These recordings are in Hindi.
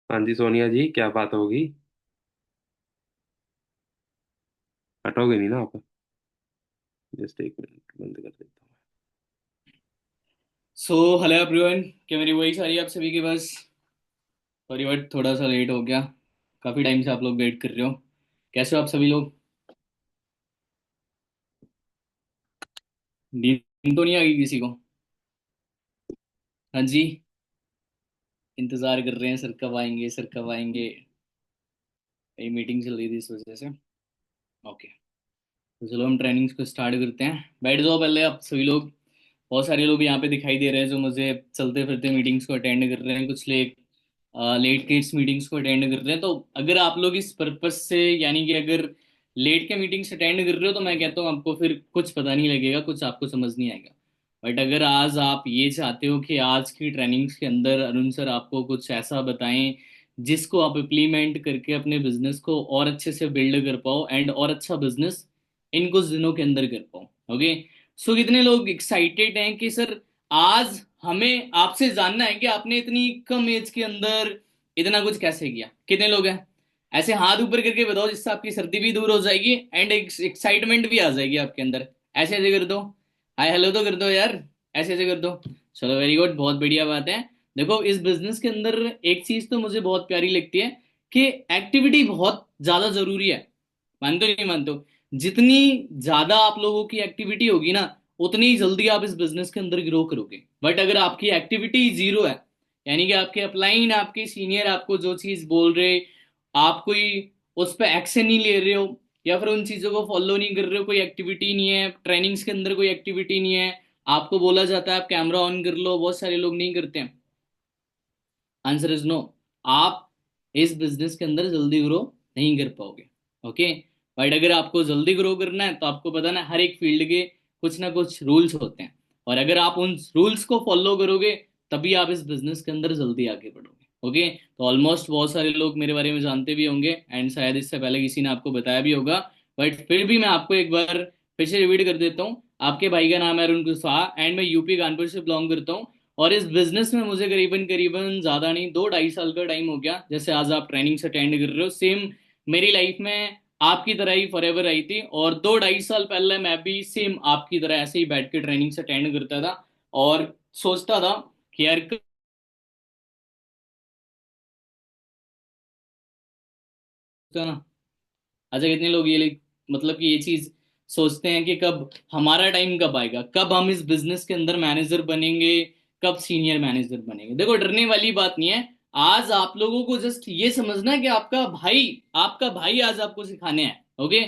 हाँ जी सोनिया जी, क्या बात होगी? हटोगे नहीं ना आप? जस्ट एक मिनट, बंद कर देता हूँ। सो हेलो एवरीवन, क्या मेरी वॉइस आ रही है आप सभी के पास? सॉरी बट थोड़ा सा लेट हो गया। काफ़ी टाइम से आप लोग वेट कर रहे हो। कैसे हो आप सभी लोग? नींद तो नहीं आ गई किसी को? हाँ जी। इंतज़ार कर रहे हैं सर कब आएंगे, सर कब आएंगे। ये मीटिंग चल रही थी इस वजह से। ओके, तो चलो हम ट्रेनिंग्स को स्टार्ट करते हैं। बैठ जाओ पहले आप सभी लोग। बहुत सारे लोग यहाँ पे दिखाई दे रहे हैं जो मुझे चलते फिरते मीटिंग्स को अटेंड कर रहे हैं। कुछ लेट लेट किड्स मीटिंग्स को अटेंड कर रहे हैं। तो अगर आप लोग इस पर्पस से, यानी कि अगर लेट के मीटिंग्स अटेंड कर रहे हो, तो मैं कहता हूँ आपको फिर कुछ पता नहीं लगेगा, कुछ आपको समझ नहीं आएगा। बट अगर आज आप ये चाहते हो कि आज की ट्रेनिंग्स के अंदर अरुण सर आपको कुछ ऐसा बताएं जिसको आप इम्प्लीमेंट करके अपने बिजनेस को और अच्छे से बिल्ड कर पाओ एंड और अच्छा बिजनेस इन कुछ दिनों के अंदर कर पाओ। ओके। सो कितने लोग एक्साइटेड हैं कि सर आज हमें आपसे जानना है कि आपने इतनी कम एज के अंदर इतना कुछ कैसे किया? कितने लोग हैं? ऐसे हाथ ऊपर करके बताओ जिससे आपकी सर्दी भी दूर हो जाएगी एंड एक्साइटमेंट भी आ जाएगी आपके अंदर। ऐसे ऐसे कर दो। हाय हेलो तो कर दो यार। ऐसे ऐसे कर दो। चलो वेरी गुड, बहुत बढ़िया बात है। देखो इस बिजनेस के अंदर एक चीज तो मुझे बहुत प्यारी लगती है कि एक्टिविटी बहुत ज्यादा जरूरी है। मानते हो नहीं मानते हो? जितनी ज्यादा आप लोगों की एक्टिविटी होगी ना, उतनी ही जल्दी आप इस बिजनेस के अंदर ग्रो करोगे। बट अगर आपकी एक्टिविटी जीरो है, यानी कि आपके अपलाइन, आपके सीनियर आपको जो चीज बोल रहे, आप कोई उस पर एक्शन नहीं ले रहे हो, या फिर उन चीजों को फॉलो नहीं कर रहे हो, कोई एक्टिविटी नहीं है ट्रेनिंग्स के अंदर, कोई एक्टिविटी नहीं है, आपको बोला जाता है आप कैमरा ऑन कर लो, बहुत सारे लोग नहीं करते हैं। Answer is no. आप इस बिजनेस के अंदर जल्दी ग्रो नहीं कर पाओगे। ओके। बट अगर आपको जल्दी ग्रो करना है तो आपको पता ना हर एक फील्ड के कुछ ना कुछ रूल्स होते हैं, और अगर आप उन रूल्स को फॉलो करोगे तभी आप इस बिजनेस के अंदर जल्दी आगे बढ़ोगे। ओके। तो ऑलमोस्ट बहुत सारे लोग मेरे बारे में जानते भी होंगे एंड शायद इससे पहले किसी ने आपको बताया भी होगा। बट फिर भी मैं आपको एक बार फिर से रिपीट कर देता हूँ। आपके भाई का नाम है अरुण कुशवाहा एंड मैं यूपी कानपुर से बिलोंग करता हूँ। और इस बिजनेस में मुझे करीबन करीबन ज्यादा नहीं, 2 ढाई साल का टाइम हो गया। जैसे आज आप ट्रेनिंग अटेंड कर रहे हो, सेम मेरी लाइफ में आपकी तरह ही फॉरएवर आई थी, और 2 ढाई साल पहले मैं भी सेम आपकी तरह ऐसे ही बैठ के ट्रेनिंग अटेंड करता था और सोचता था कि यार ना। अच्छा, कितने लोग मतलब कि ये चीज सोचते हैं कि कब हमारा टाइम कब आएगा, कब हम इस बिजनेस के अंदर मैनेजर बनेंगे, कब सीनियर मैनेजर बनेंगे? देखो डरने वाली बात नहीं है। आज आप लोगों को जस्ट ये समझना है कि आपका भाई आज आपको सिखाने हैं। ओके।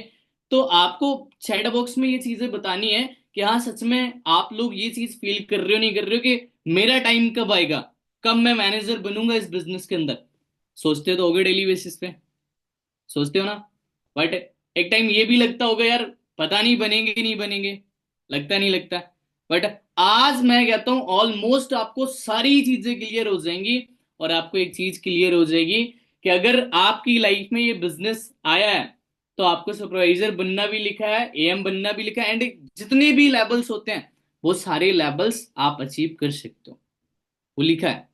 तो आपको चैट बॉक्स में ये चीजें बतानी है कि हाँ सच में आप लोग ये चीज फील कर रहे हो नहीं कर रहे हो कि मेरा टाइम कब आएगा, कब मैं मैनेजर बनूंगा इस बिजनेस के अंदर। सोचते तो होगे डेली बेसिस पे, सोचते हो ना? बट एक टाइम ये भी लगता होगा यार, पता नहीं बनेंगे नहीं बनेंगे। लगता नहीं लगता? बट आज मैं कहता हूं ऑलमोस्ट आपको सारी चीजें क्लियर हो जाएंगी। और आपको एक चीज क्लियर हो जाएगी कि अगर आपकी लाइफ में ये बिजनेस आया है तो आपको सुपरवाइजर बनना भी लिखा है, एएम बनना भी लिखा है, एंड जितने भी लेवल्स होते हैं वो सारे लेवल्स आप अचीव कर सकते हो, वो लिखा है।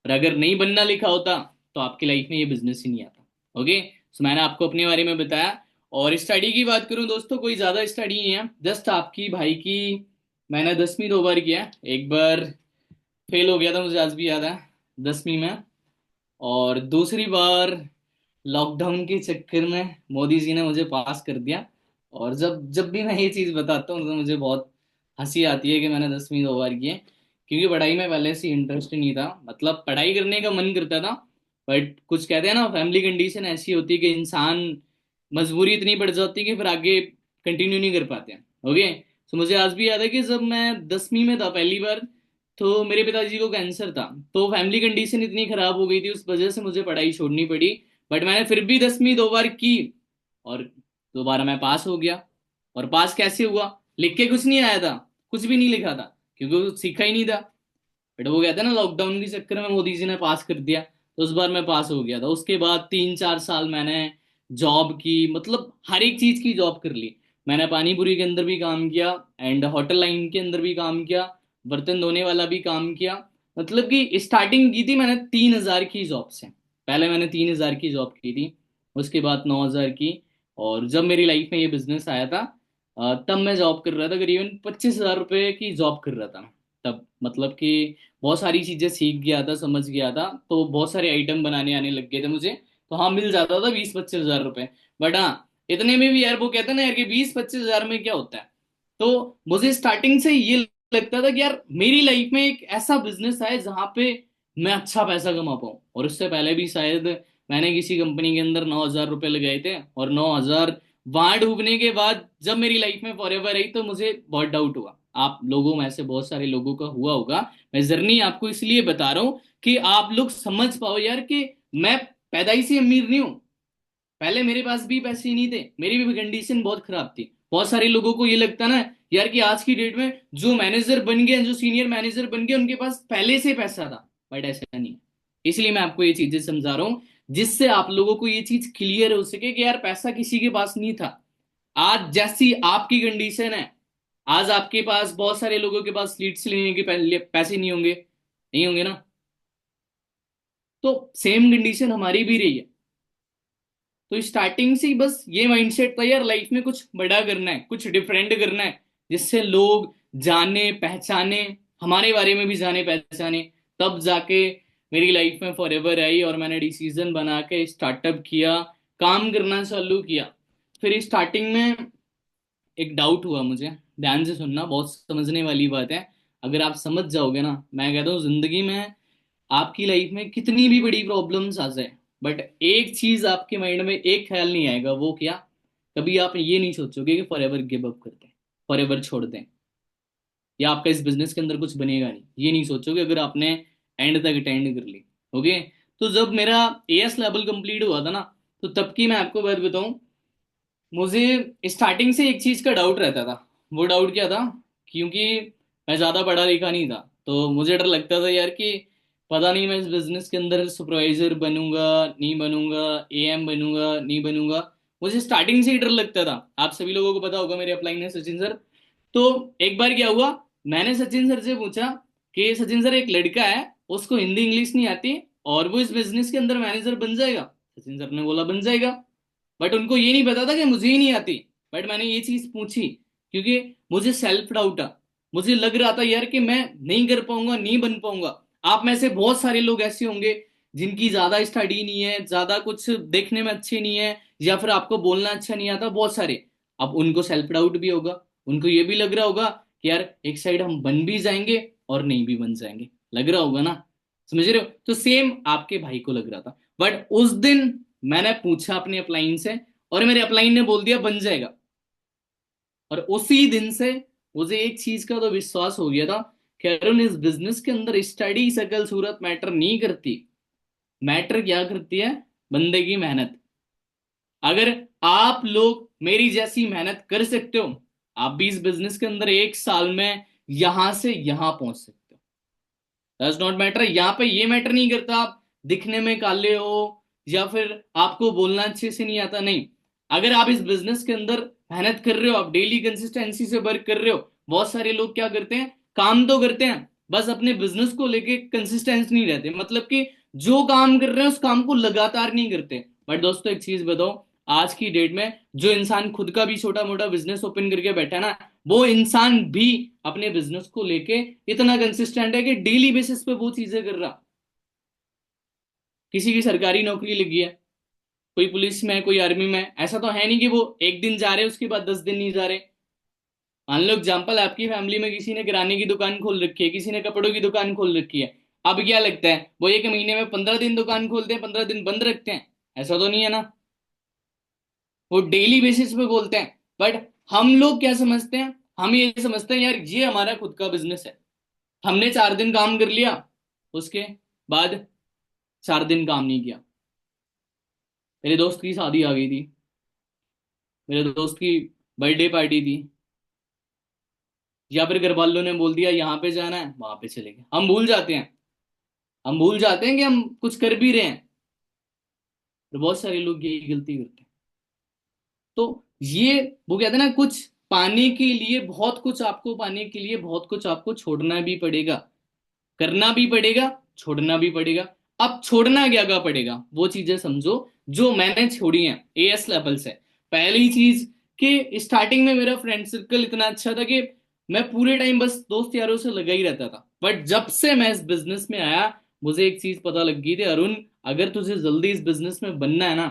और अगर नहीं बनना लिखा होता तो आपकी लाइफ में ये बिजनेस ही नहीं आता। ओके। सो मैंने आपको अपने बारे में बताया। और स्टडी की बात करूं दोस्तों, कोई ज्यादा स्टडी नहीं है, जस्ट आपकी भाई की मैंने 10वीं 2 बार किया है। एक बार फेल हो गया था, मुझे आज भी याद है, 10वीं में। और दूसरी बार लॉकडाउन के चक्कर में मोदी जी ने मुझे पास कर दिया। और जब जब भी मैं ये चीज बताता हूँ तो मुझे बहुत हंसी आती है कि मैंने 10वीं 2 बार की है, क्योंकि पढ़ाई में पहले से इंटरेस्ट नहीं था। मतलब पढ़ाई करने का मन करता था, बट कुछ कहते हैं ना, फैमिली कंडीशन ऐसी होती है कि इंसान, मजबूरी इतनी पड़ जाती है कि फिर आगे कंटिन्यू नहीं कर पाते हैं। ओके। तो मुझे आज भी याद है कि जब मैं 10वीं में था पहली बार, तो मेरे पिताजी को कैंसर था, तो फैमिली कंडीशन इतनी खराब हो गई थी, उस वजह से मुझे पढ़ाई छोड़नी पड़ी। बट मैंने फिर भी 10वीं 2 बार की, और दोबारा मैं पास हो गया। और पास कैसे हुआ? लिख के कुछ नहीं आया था, कुछ भी नहीं लिखा था, क्योंकि वो सीखा ही नहीं था। बट वो कहते हैं ना, लॉकडाउन के चक्कर में मोदी जी ने पास कर दिया, तो उस बार मैं पास हो गया था। उसके बाद 3 4 साल मैंने जॉब की, मतलब हर एक चीज की जॉब कर ली। मैंने पानी पूरी के अंदर भी काम किया एंड होटल लाइन के अंदर भी काम किया, बर्तन धोने वाला भी काम किया। मतलब कि स्टार्टिंग की थी मैंने 3,000 की जॉब से। पहले मैंने 3,000 की जॉब की थी, उसके बाद 9,000 की। और जब मेरी लाइफ में ये बिजनेस आया था, तब मैं जॉब कर रहा था, करीबन 25,000 रुपये की जॉब कर रहा था मैं तब। मतलब कि बहुत सारी चीजें सीख गया था, समझ गया था, तो बहुत सारे आइटम बनाने आने लग गए थे मुझे। तो हाँ, मिल जाता था 20-25 हजार रुपये। बट हाँ, इतने में भी यार वो कहते हैं ना यार कि 20-25 हजार में क्या होता है। तो मुझे स्टार्टिंग से ये लगता था कि यार मेरी लाइफ में एक ऐसा बिजनेस है जहां पे मैं अच्छा पैसा कमा पाऊं। और उससे पहले भी शायद मैंने किसी कंपनी के अंदर 9,000 रुपये लगाए थे, और 9,000 वहां डूबने के बाद जब मेरी लाइफ में फॉरएवर आई तो मुझे बहुत डाउट हुआ। आप लोगों में से बहुत सारे लोगों का हुआ होगा। मैं जर्नी आपको इसलिए बता रहा हूं कि आप लोग समझ पाओ यार कि मैं पैदाइशी अमीर नहीं हूं। पहले मेरे पास भी पैसे नहीं थे, मेरी भी कंडीशन बहुत खराब थी। बहुत सारे लोगों को ये लगता ना यार कि आज की डेट में जो मैनेजर बन गए, जो सीनियर मैनेजर बन गए, उनके पास पहले से पैसा था। बट ऐसा नहीं है। इसलिए मैं आपको ये चीजें समझा रहा हूं जिससे आप लोगों को ये चीज क्लियर हो सके कि यार पैसा किसी के पास नहीं था। आज जैसी आपकी कंडीशन है, आज आपके पास बहुत सारे लोगों के पास लीड्स लेने के पैसे नहीं होंगे, नहीं होंगे ना। तो सेम कंडीशन हमारी भी रही है। तो स्टार्टिंग से ही बस ये माइंडसेट था यार, लाइफ में कुछ बड़ा करना है, कुछ डिफरेंट करना है, जिससे लोग जाने पहचाने, हमारे बारे में भी जाने पहचाने। तब जाके मेरी लाइफ में फॉरएवर आई और मैंने डिसीजन बना के स्टार्टअप किया, काम करना चालू किया। फिर स्टार्टिंग में एक डाउट हुआ मुझे। ध्यान से सुनना, बहुत समझने वाली बात है। अगर आप समझ जाओगे ना, मैं कहता हूँ जिंदगी में आपकी लाइफ में कितनी भी बड़ी प्रॉब्लम्स आ जाए, बट एक चीज आपके माइंड में एक ख्याल नहीं आएगा, वो क्या? कभी आप ये नहीं सोचोगे कि फॉर एवर गिव अप कर दें, फॉर एवर छोड़ दें, या आपका इस बिजनेस के अंदर कुछ बनेगा नहीं, ये नहीं सोचोगे अगर आपने एंड तक अटेंड कर ली। ओके। तो जब मेरा एएस लेवल कंप्लीट हुआ था ना, तो तब की मैं आपको बात बताऊं, मुझे स्टार्टिंग से एक चीज का डाउट रहता था। वो डाउट क्या था? क्योंकि मैं ज्यादा पढ़ा लिखा नहीं था, तो मुझे डर लगता था यार कि पता नहीं मैं इस बिजनेस के अंदर सुपरवाइजर बनूंगा नहीं बनूंगा, एएम बनूंगा नहीं बनूंगा। मुझे स्टार्टिंग से ही डर लगता था। आप सभी लोगों को पता होगा, मेरे अपलाइन है सचिन सर। तो एक बार क्या हुआ, मैंने सचिन सर से पूछा कि सचिन सर, एक लड़का है, उसको हिंदी इंग्लिश नहीं आती, और वो इस बिजनेस के अंदर मैनेजर बन जाएगा? सचिन सर ने बोला बन जाएगा। बट उनको ये नहीं पता था कि मुझे ही नहीं आती। बट मैंने ये चीज पूछी क्योंकि मुझे सेल्फ डाउट था। मुझे लग रहा था यार कि मैं नहीं कर पाऊंगा, नहीं बन पाऊंगा। आप में से बहुत सारे लोग ऐसे होंगे जिनकी ज्यादा स्टडी नहीं है, ज्यादा कुछ देखने में अच्छे नहीं है, या फिर आपको बोलना अच्छा नहीं आता, बहुत सारे। अब उनको सेल्फ डाउट भी होगा, उनको ये भी लग रहा होगा कि यार एक साइड हम बन भी जाएंगे और नहीं भी बन जाएंगे, लग रहा होगा ना। समझ रहे हो? तो सेम आपके भाई को लग रहा था। बट उस दिन मैंने पूछा अपने अपलाइन से, और मेरे अपलाइन ने बोल दिया बन जाएगा। और उसी दिन से मुझे एक चीज का तो विश्वास हो गया था कि अरुण, इस बिजनेस के अंदर स्टडी शकल सूरत मैटर नहीं करती। मैटर क्या करती है? बंदे की मेहनत। अगर आप लोग मेरी जैसी मेहनत कर सकते हो, आप भी इस बिजनेस के अंदर एक साल में यहां से यहां पहुंच सकते हो। डज नॉट मैटर, यहाँ पे ये मैटर नहीं करता आप दिखने में काले हो या फिर आपको बोलना अच्छे से नहीं आता, नहीं। अगर आप इस बिजनेस के अंदर मेहनत कर रहे हो, आप डेली कंसिस्टेंसी से वर्क कर रहे हो। बहुत सारे लोग क्या करते हैं, काम तो करते हैं, बस अपने बिजनेस को लेके कंसिस्टेंस नहीं रहते। मतलब कि जो काम कर रहे हैं उस काम को लगातार नहीं करते। बट दोस्तों, एक चीज बताओ, आज की डेट में जो इंसान खुद का भी छोटा मोटा बिजनेस ओपन करके बैठा है ना, वो इंसान भी अपने बिजनेस को लेके इतना कंसिस्टेंट है कि डेली बेसिस पे वो चीजें कर रहा। किसी की सरकारी नौकरी लगी है, कोई पुलिस में है, कोई आर्मी में है, ऐसा तो है नहीं कि वो एक दिन जा रहे उसके बाद 10 दिन नहीं जा रहे। मान लो एग्जाम्पल, आपकी फैमिली में किसी ने किराने की दुकान खोल रखी है, किसी ने कपड़ों की दुकान खोल रखी है। अब क्या लगता है वो एक महीने में 15 दिन दुकान खोलते हैं, 15 दिन बंद रखते हैं? ऐसा तो नहीं है ना। वो डेली बेसिस पे बोलते हैं। बट हम लोग क्या समझते हैं? हम ये समझते हैं यार ये हमारा खुद का बिजनेस है। हमने 4 दिन काम कर लिया, उसके बाद 4 दिन काम नहीं किया। मेरे दोस्त की शादी आ गई थी, मेरे दोस्त की बर्थडे पार्टी थी, या फिर घर वालों ने बोल दिया यहाँ पे जाना है, वहां पे चले गए। हम भूल जाते हैं, हम भूल जाते हैं कि हम कुछ कर भी रहे हैं। और बहुत सारे लोग यही गलती करते हैं। तो ये, वो कहते हैं ना, कुछ पाने के लिए बहुत कुछ, आपको पाने के लिए बहुत कुछ आपको छोड़ना भी पड़ेगा। करना भी पड़ेगा, छोड़ना भी पड़ेगा। अब छोड़ना क्या क्या पड़ेगा वो चीजें समझो जो मैंने छोड़ी हैं एएस लेवल से। पहली चीज कि स्टार्टिंग में मेरा फ्रेंड सर्कल इतना अच्छा था कि मैं पूरे टाइम बस दोस्त यारों से लगा ही रहता था, बट जब से मैं इस बिजनेस में आया मुझे एक चीज पता लग गई थी, अरुण अगर तुझे जल्दी इस बिजनेस में बनना है ना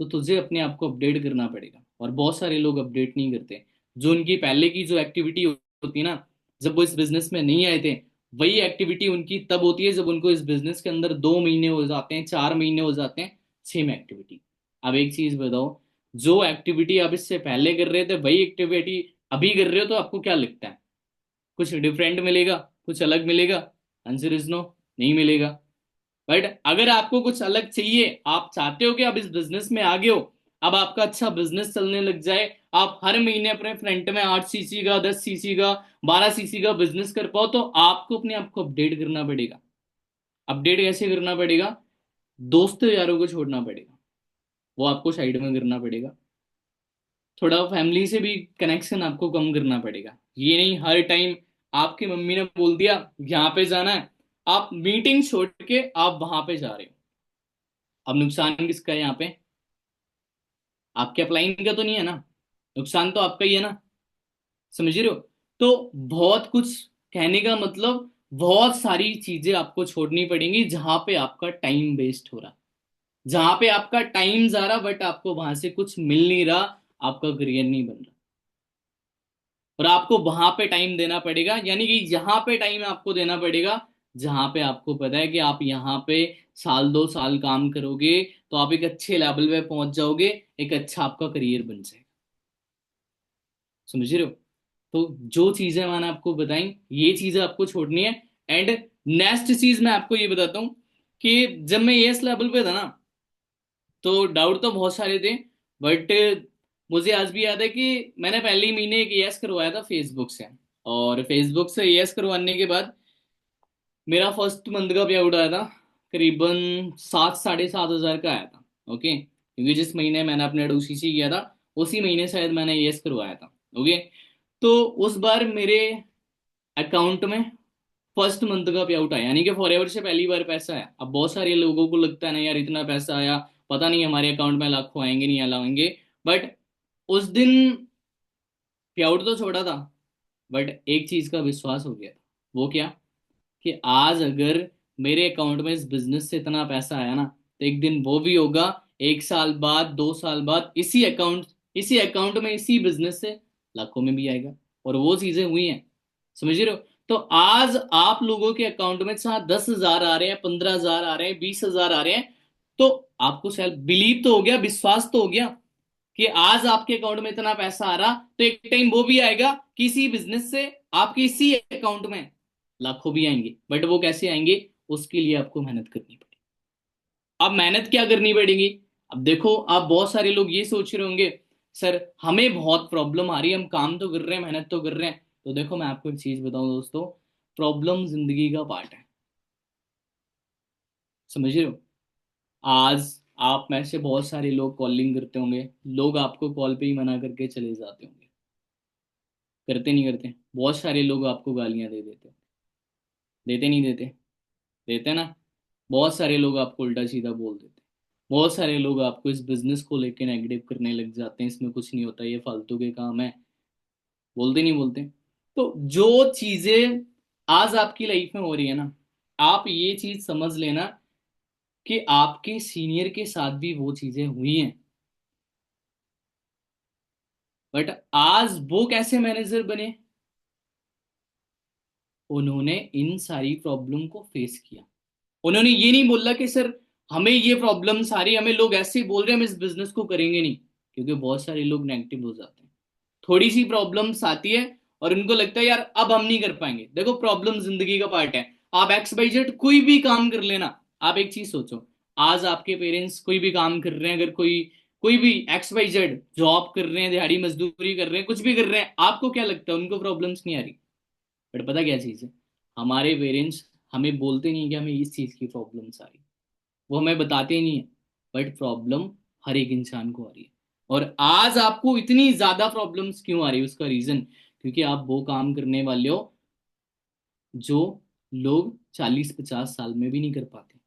तो तुझे अपने आप को अपडेट करना पड़ेगा। और बहुत सारे लोग अपडेट नहीं करते। जो उनकी पहले की जो एक्टिविटी होती है ना, जब वो इस बिजनेस में नहीं आए थे, वही एक्टिविटी उनकी तब होती है जब उनको इस बिजनेस के अंदर 2 महीने हो जाते हैं, 4 महीने हो जाते हैं, सेम एक्टिविटी। अब एक चीज बताओ, जो एक्टिविटी आप इससे पहले कर रहे थे वही एक्टिविटी अभी कर रहे हो, तो आपको क्या लगता है कुछ डिफरेंट मिलेगा, कुछ अलग मिलेगा? आंसर इज नो, नहीं मिलेगा। बट अगर आपको कुछ अलग चाहिए, आप चाहते हो कि आप इस बिजनेस में आगे हो, अब आपका अच्छा बिजनेस चलने लग जाए, आप हर महीने अपने फ्रंट में 8 सीसी का, 10 सीसी का, 12 सीसी का बिजनेस कर पाओ, तो आपको अपने आप को अपडेट करना पड़ेगा। अपडेट कैसे करना पड़ेगा? दोस्तों यारों को छोड़ना पड़ेगा, वो आपको साइड में करना पड़ेगा। थोड़ा फैमिली से भी कनेक्शन आपको कम करना पड़ेगा। ये नहीं हर टाइम आपकी मम्मी ने बोल दिया यहाँ पे जाना है, आप मीटिंग छोड़ के आप वहां पे जा रहे हो। अब नुकसान किसका है यहाँ पे? आपके अपलाइन का तो नहीं है ना, नुकसान तो आपका ही है ना। समझ रहे हो? तो बहुत कुछ कहने का मतलब, बहुत सारी चीजें आपको छोड़नी पड़ेंगी जहां पे आपका टाइम वेस्ट हो रहा, जहां पे आपका टाइम जा रहा बट आपको वहां से कुछ मिल नहीं रहा, आपका करियर नहीं बन रहा। और आपको वहां पे टाइम देना पड़ेगा, यानी कि यहाँ पे टाइम आपको देना पड़ेगा जहां पे आपको पता है कि आप यहाँ पे साल 2 साल काम करोगे तो आप एक अच्छे लेवल पे पहुंच जाओगे, एक अच्छा आपका करियर बन जाएगा। समझ रहे हो? तो जो चीजें मैंने आपको बताई ये चीजें आपको छोड़नी है। एंड नेक्स्ट चीज मैं आपको ये बताता हूँ कि जब मैं एस लेवल पे था ना, तो डाउट तो बहुत सारे थे, बट मुझे आज भी याद है कि मैंने पहले ही महीने एक एस करवाया था फेसबुक से। और फेसबुक से एस करवाने के बाद मेरा फर्स्ट मंथ का पे आउट आया था, करीबन 7 साढ़े 7 हजार का आया था। ओके, क्योंकि जिस महीने मैंने अपने डोसीसी किया था उसी महीने शायद मैंने एस करवाया था। ओके, तो उस बार मेरे अकाउंट में फर्स्ट मंथ का पे आउट आया, यानी कि फॉर एवर से पहली बार पैसा आया। अब बहुत सारे लोगों को लगता है ना यार इतना पैसा आया, पता नहीं हमारे अकाउंट में लाखों आएंगे नहीं आएंगे, बट उस दिन पे आउट तो छोड़ा था, बट एक चीज का विश्वास हो गया था। वो क्या? कि आज अगर मेरे अकाउंट में इस बिजनेस से इतना पैसा आया ना, तो एक दिन वो भी होगा, 1 साल बाद, 2 साल बाद इसी अकाउंट में इसी बिजनेस से लाखों में भी आएगा। और वो चीजें हुई हैं। समझ रहे हो? तो आज आप लोगों के अकाउंट में चाहे 10 हजार आ रहे हैं, 15 हजार आ रहे हैं, 20 हजार आ रहे हैं, तो आपको सेल्फ बिलीव तो हो गया, विश्वास तो हो गया कि आज आपके अकाउंट में इतना पैसा आ रहा, तो एक टाइम वो भी आएगा किसी बिजनेस से आपके इसी अकाउंट में लाखों भी आएंगे। बट वो कैसे आएंगे? उसके लिए आपको मेहनत करनी पड़ेगी। अब मेहनत क्या करनी पड़ेगी? अब देखो, आप बहुत सारे लोग ये सोच रहे होंगे सर हमें बहुत प्रॉब्लम आ रही है, हम काम तो कर रहे हैं, मेहनत तो कर रहे हैं। तो देखो मैं आपको एक चीज बताऊं दोस्तों, प्रॉब्लम जिंदगी का पार्ट है। समझ रहे हो? आज आप में से बहुत सारे लोग कॉलिंग करते होंगे, लोग आपको कॉल पे ही मना करके चले जाते होंगे। करते नहीं करते? बहुत सारे लोग आपको गालियां दे देते, देते नहीं देते? देते ना। बहुत सारे लोग आपको उल्टा सीधा बोल देते, बहुत सारे लोग आपको इस बिजनेस को लेकर नेगेटिव करने लग जाते हैं, इसमें कुछ नहीं होता, ये फालतू के काम है। बोलते नहीं बोलते? तो जो चीजें आज आपकी लाइफ में हो रही है ना, आप ये चीज समझ लेना कि आपके सीनियर के साथ भी वो चीजें हुई हैं, बट आज वो कैसे मैनेजर बने? उन्होंने इन सारी प्रॉब्लम को फेस किया। उन्होंने ये नहीं बोला कि सर हमें ये प्रॉब्लम सारी, हमें लोग ऐसे ही बोल रहे हैं हम इस बिजनेस को करेंगे नहीं। क्योंकि बहुत सारे लोग नेगेटिव हो जाते हैं, थोड़ी सी प्रॉब्लम्स आती है और उनको लगता है यार अब हम नहीं कर पाएंगे। देखो प्रॉब्लम जिंदगी का पार्ट है। आप एक्स वाई जेड कोई भी काम कर लेना, आप एक चीज सोचो, आज आपके पेरेंट्स कोई भी काम कर रहे हैं, अगर कोई कोई भी एक्स वाई जेड जॉब कर रहे हैं, दिहाड़ी मजदूरी कर रहे हैं, कुछ भी कर रहे हैं, आपको क्या लगता है उनको प्रॉब्लम्स नहीं आ रही? बट पता क्या चीज है, हमारे पेरेंट्स हमें बोलते नहीं कि हमें इस चीज की प्रॉब्लम्स आ रही, वो हमें बताते ही नहीं है, बट प्रॉब्लम हर एक इंसान को आ रही है। और आज आपको इतनी ज्यादा प्रॉब्लम्स क्यों आ रही है? उसका रीजन क्योंकि आप वो काम करने वाले हो जो लोग 40-50 साल में भी नहीं कर पाते।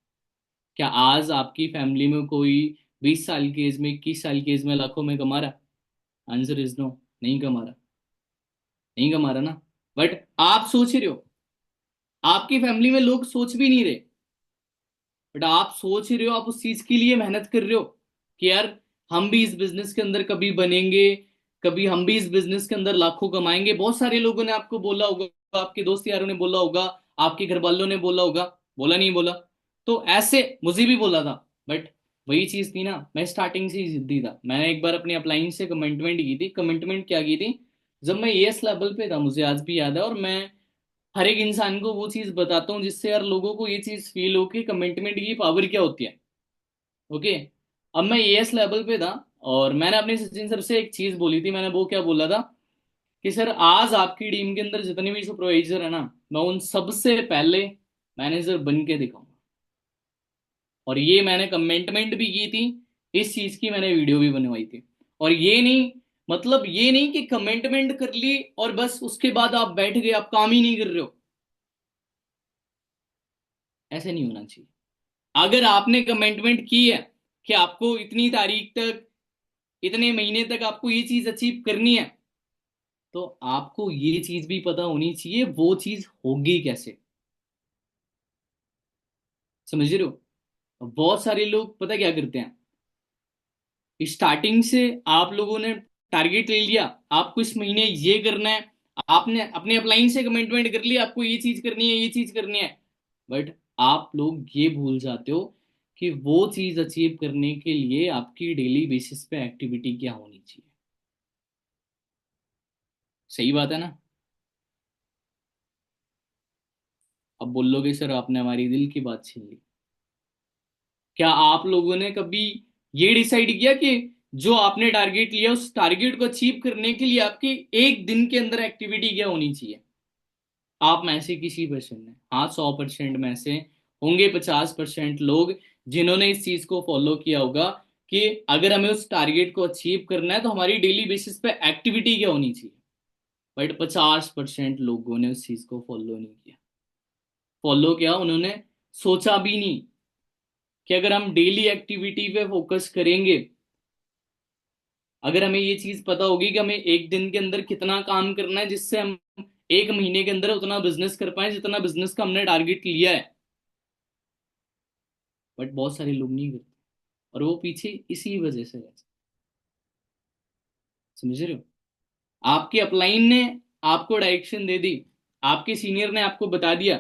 क्या आज आपकी फैमिली में कोई 20 साल की एज में, 21 साल की एज में लाखों में कमा रहा? आंसर इज नो, नहीं कमा रहा, नहीं कमा रहा ना। बट आप सोच रहे हो, आपकी फैमिली में लोग सोच भी नहीं रहे, बट आप सोच रहे हो, आप उस चीज के लिए मेहनत कर रहे हो कि यार हम भी इस बिजनेस के अंदर कभी बनेंगे, कभी हम भी इस बिजनेस के अंदर लाखों कमाएंगे। बहुत सारे लोगों ने आपको बोला होगा, आपके दोस्त यारों ने बोला होगा, आपके घर वालों ने बोला होगा, बोला नहीं बोला? तो ऐसे मुझे भी बोला था, बट वही चीज थी ना, मैं स्टार्टिंग से ही जिद्दी था। मैंने एक बार अपनी अपलाइन से कमिटमेंट की थी। कमिटमेंट क्या की थी? जब मैं एएस लेवल पे था, मुझे आज भी याद है, और मैं हर एक इंसान को वो चीज बताता हूँ जिससे यार लोगों को ये चीज फील हो कि कमिटमेंट की पावर क्या होती है। ओके। अब मैं एएस लेवल पे था, और मैंने अपने सचिन सर से एक चीज बोली थी। मैंने वो क्या बोला था कि सर आज आपकी टीम के अंदर जितने भी सुपरवाइजर है ना, मैं उन सबसे पहले मैनेजर बन के दिखाऊंगा। और ये मैंने कमिटमेंट भी की थी, इस चीज की मैंने वीडियो भी बनवाई थी। और ये नहीं, मतलब ये नहीं कि कमिटमेंट कर ली और बस उसके बाद आप बैठ गए, आप काम ही नहीं कर रहे हो। ऐसे नहीं होना चाहिए। अगर आपने कमिटमेंट की है कि आपको इतनी तारीख तक, इतने महीने तक आपको ये चीज अचीव करनी है, तो आपको ये चीज भी पता होनी चाहिए वो चीज होगी कैसे। समझ रहे हो? बहुत सारे लोग पता क्या करते हैं, स्टार्टिंग से आप लोगों ने टारगेट ले लिया, आपको इस महीने ये करना है, आपने अपने अपलाइन से कमिटमेंट कर लिया, आपको ये चीज करनी है, ये चीज करनी है। बट आप लोग ये भूल जाते हो कि वो चीज अचीव करने के लिए आपकी डेली बेसिस पे एक्टिविटी क्या होनी चाहिए। सही बात है ना? अब बोलोगे सर आपने हमारी दिल की बात छीन ली। क्या आप लोगों ने कभी ये डिसाइड किया कि जो आपने टारगेट लिया उस टारगेट को अचीव करने के लिए आपकी एक दिन के अंदर एक्टिविटी क्या होनी चाहिए? आप में से किसी पर्सन ने, हाँ 100% में से होंगे 50% लोग जिन्होंने इस चीज को फॉलो किया होगा कि अगर हमें उस टारगेट को अचीव करना है तो हमारी डेली बेसिस पे एक्टिविटी क्या होनी चाहिए। बट 50% लोगों ने उस चीज को फॉलो नहीं किया। फॉलो किया उन्होंने, सोचा भी नहीं कि अगर हम डेली एक्टिविटी पे फोकस करेंगे, अगर हमें ये चीज पता होगी कि हमें एक दिन के अंदर कितना काम करना है जिससे हम एक महीने के अंदर उतना बिजनेस कर पाए जितना बिजनेस का हमने टारगेट लिया है। बट बहुत सारे लोग नहीं करते, और वो पीछे इसी वजह से है। समझ रहे हो? आपके अपलाइन ने आपको डायरेक्शन दे दी, आपके सीनियर ने आपको बता दिया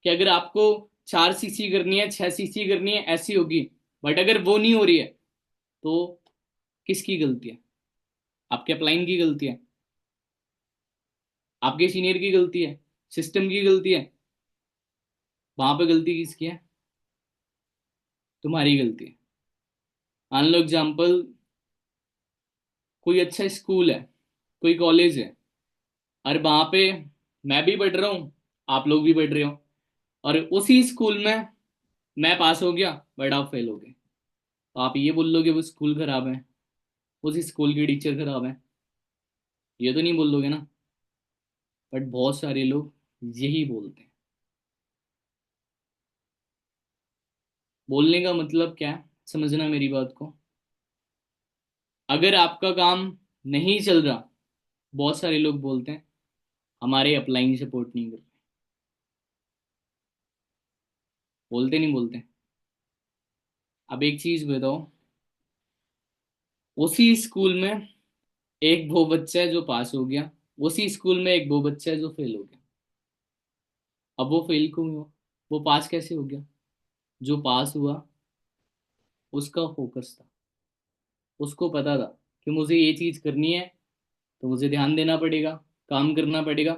कि अगर आपको 4 सीसी करनी है, 6 सीसी करनी है, ऐसी होगी। बट अगर वो नहीं हो रही है, तो किसकी गलती है? आपके अपलाइन की गलती है, आपके सीनियर की गलती है, सिस्टम की गलती है? वहां पे गलती किसकी है? तुम्हारी गलती है। मान लो एग्जाम्पल, कोई अच्छा स्कूल है, कोई कॉलेज है, और वहां पे मैं भी पढ़ रहा हूँ, आप लोग भी पढ़ रहे हो, और उसी स्कूल में मैं पास हो गया बट आप फेल हो गए, तो आप ये बोल लोगे वो स्कूल खराब है, उस स्कूल के टीचर खराब है? ये तो नहीं बोल लोगे ना। बट बहुत सारे लोग यही बोलते हैं। बोलने का मतलब क्या है, समझना मेरी बात को। अगर आपका काम नहीं चल रहा, बहुत सारे लोग बोलते हैं हमारे अपलाइन सपोर्ट नहीं कर रहे। बोलते नहीं बोलते? अब एक चीज बताओ, उसी स्कूल में एक वो बच्चा है जो पास हो गया, उसी स्कूल में एक वो बच्चा है जो फेल हो गया। अब वो फेल क्यों हुआ, वो पास कैसे हो गया? जो पास हुआ उसका फोकस था, उसको पता था कि मुझे ये चीज करनी है, तो मुझे ध्यान देना पड़ेगा, काम करना पड़ेगा।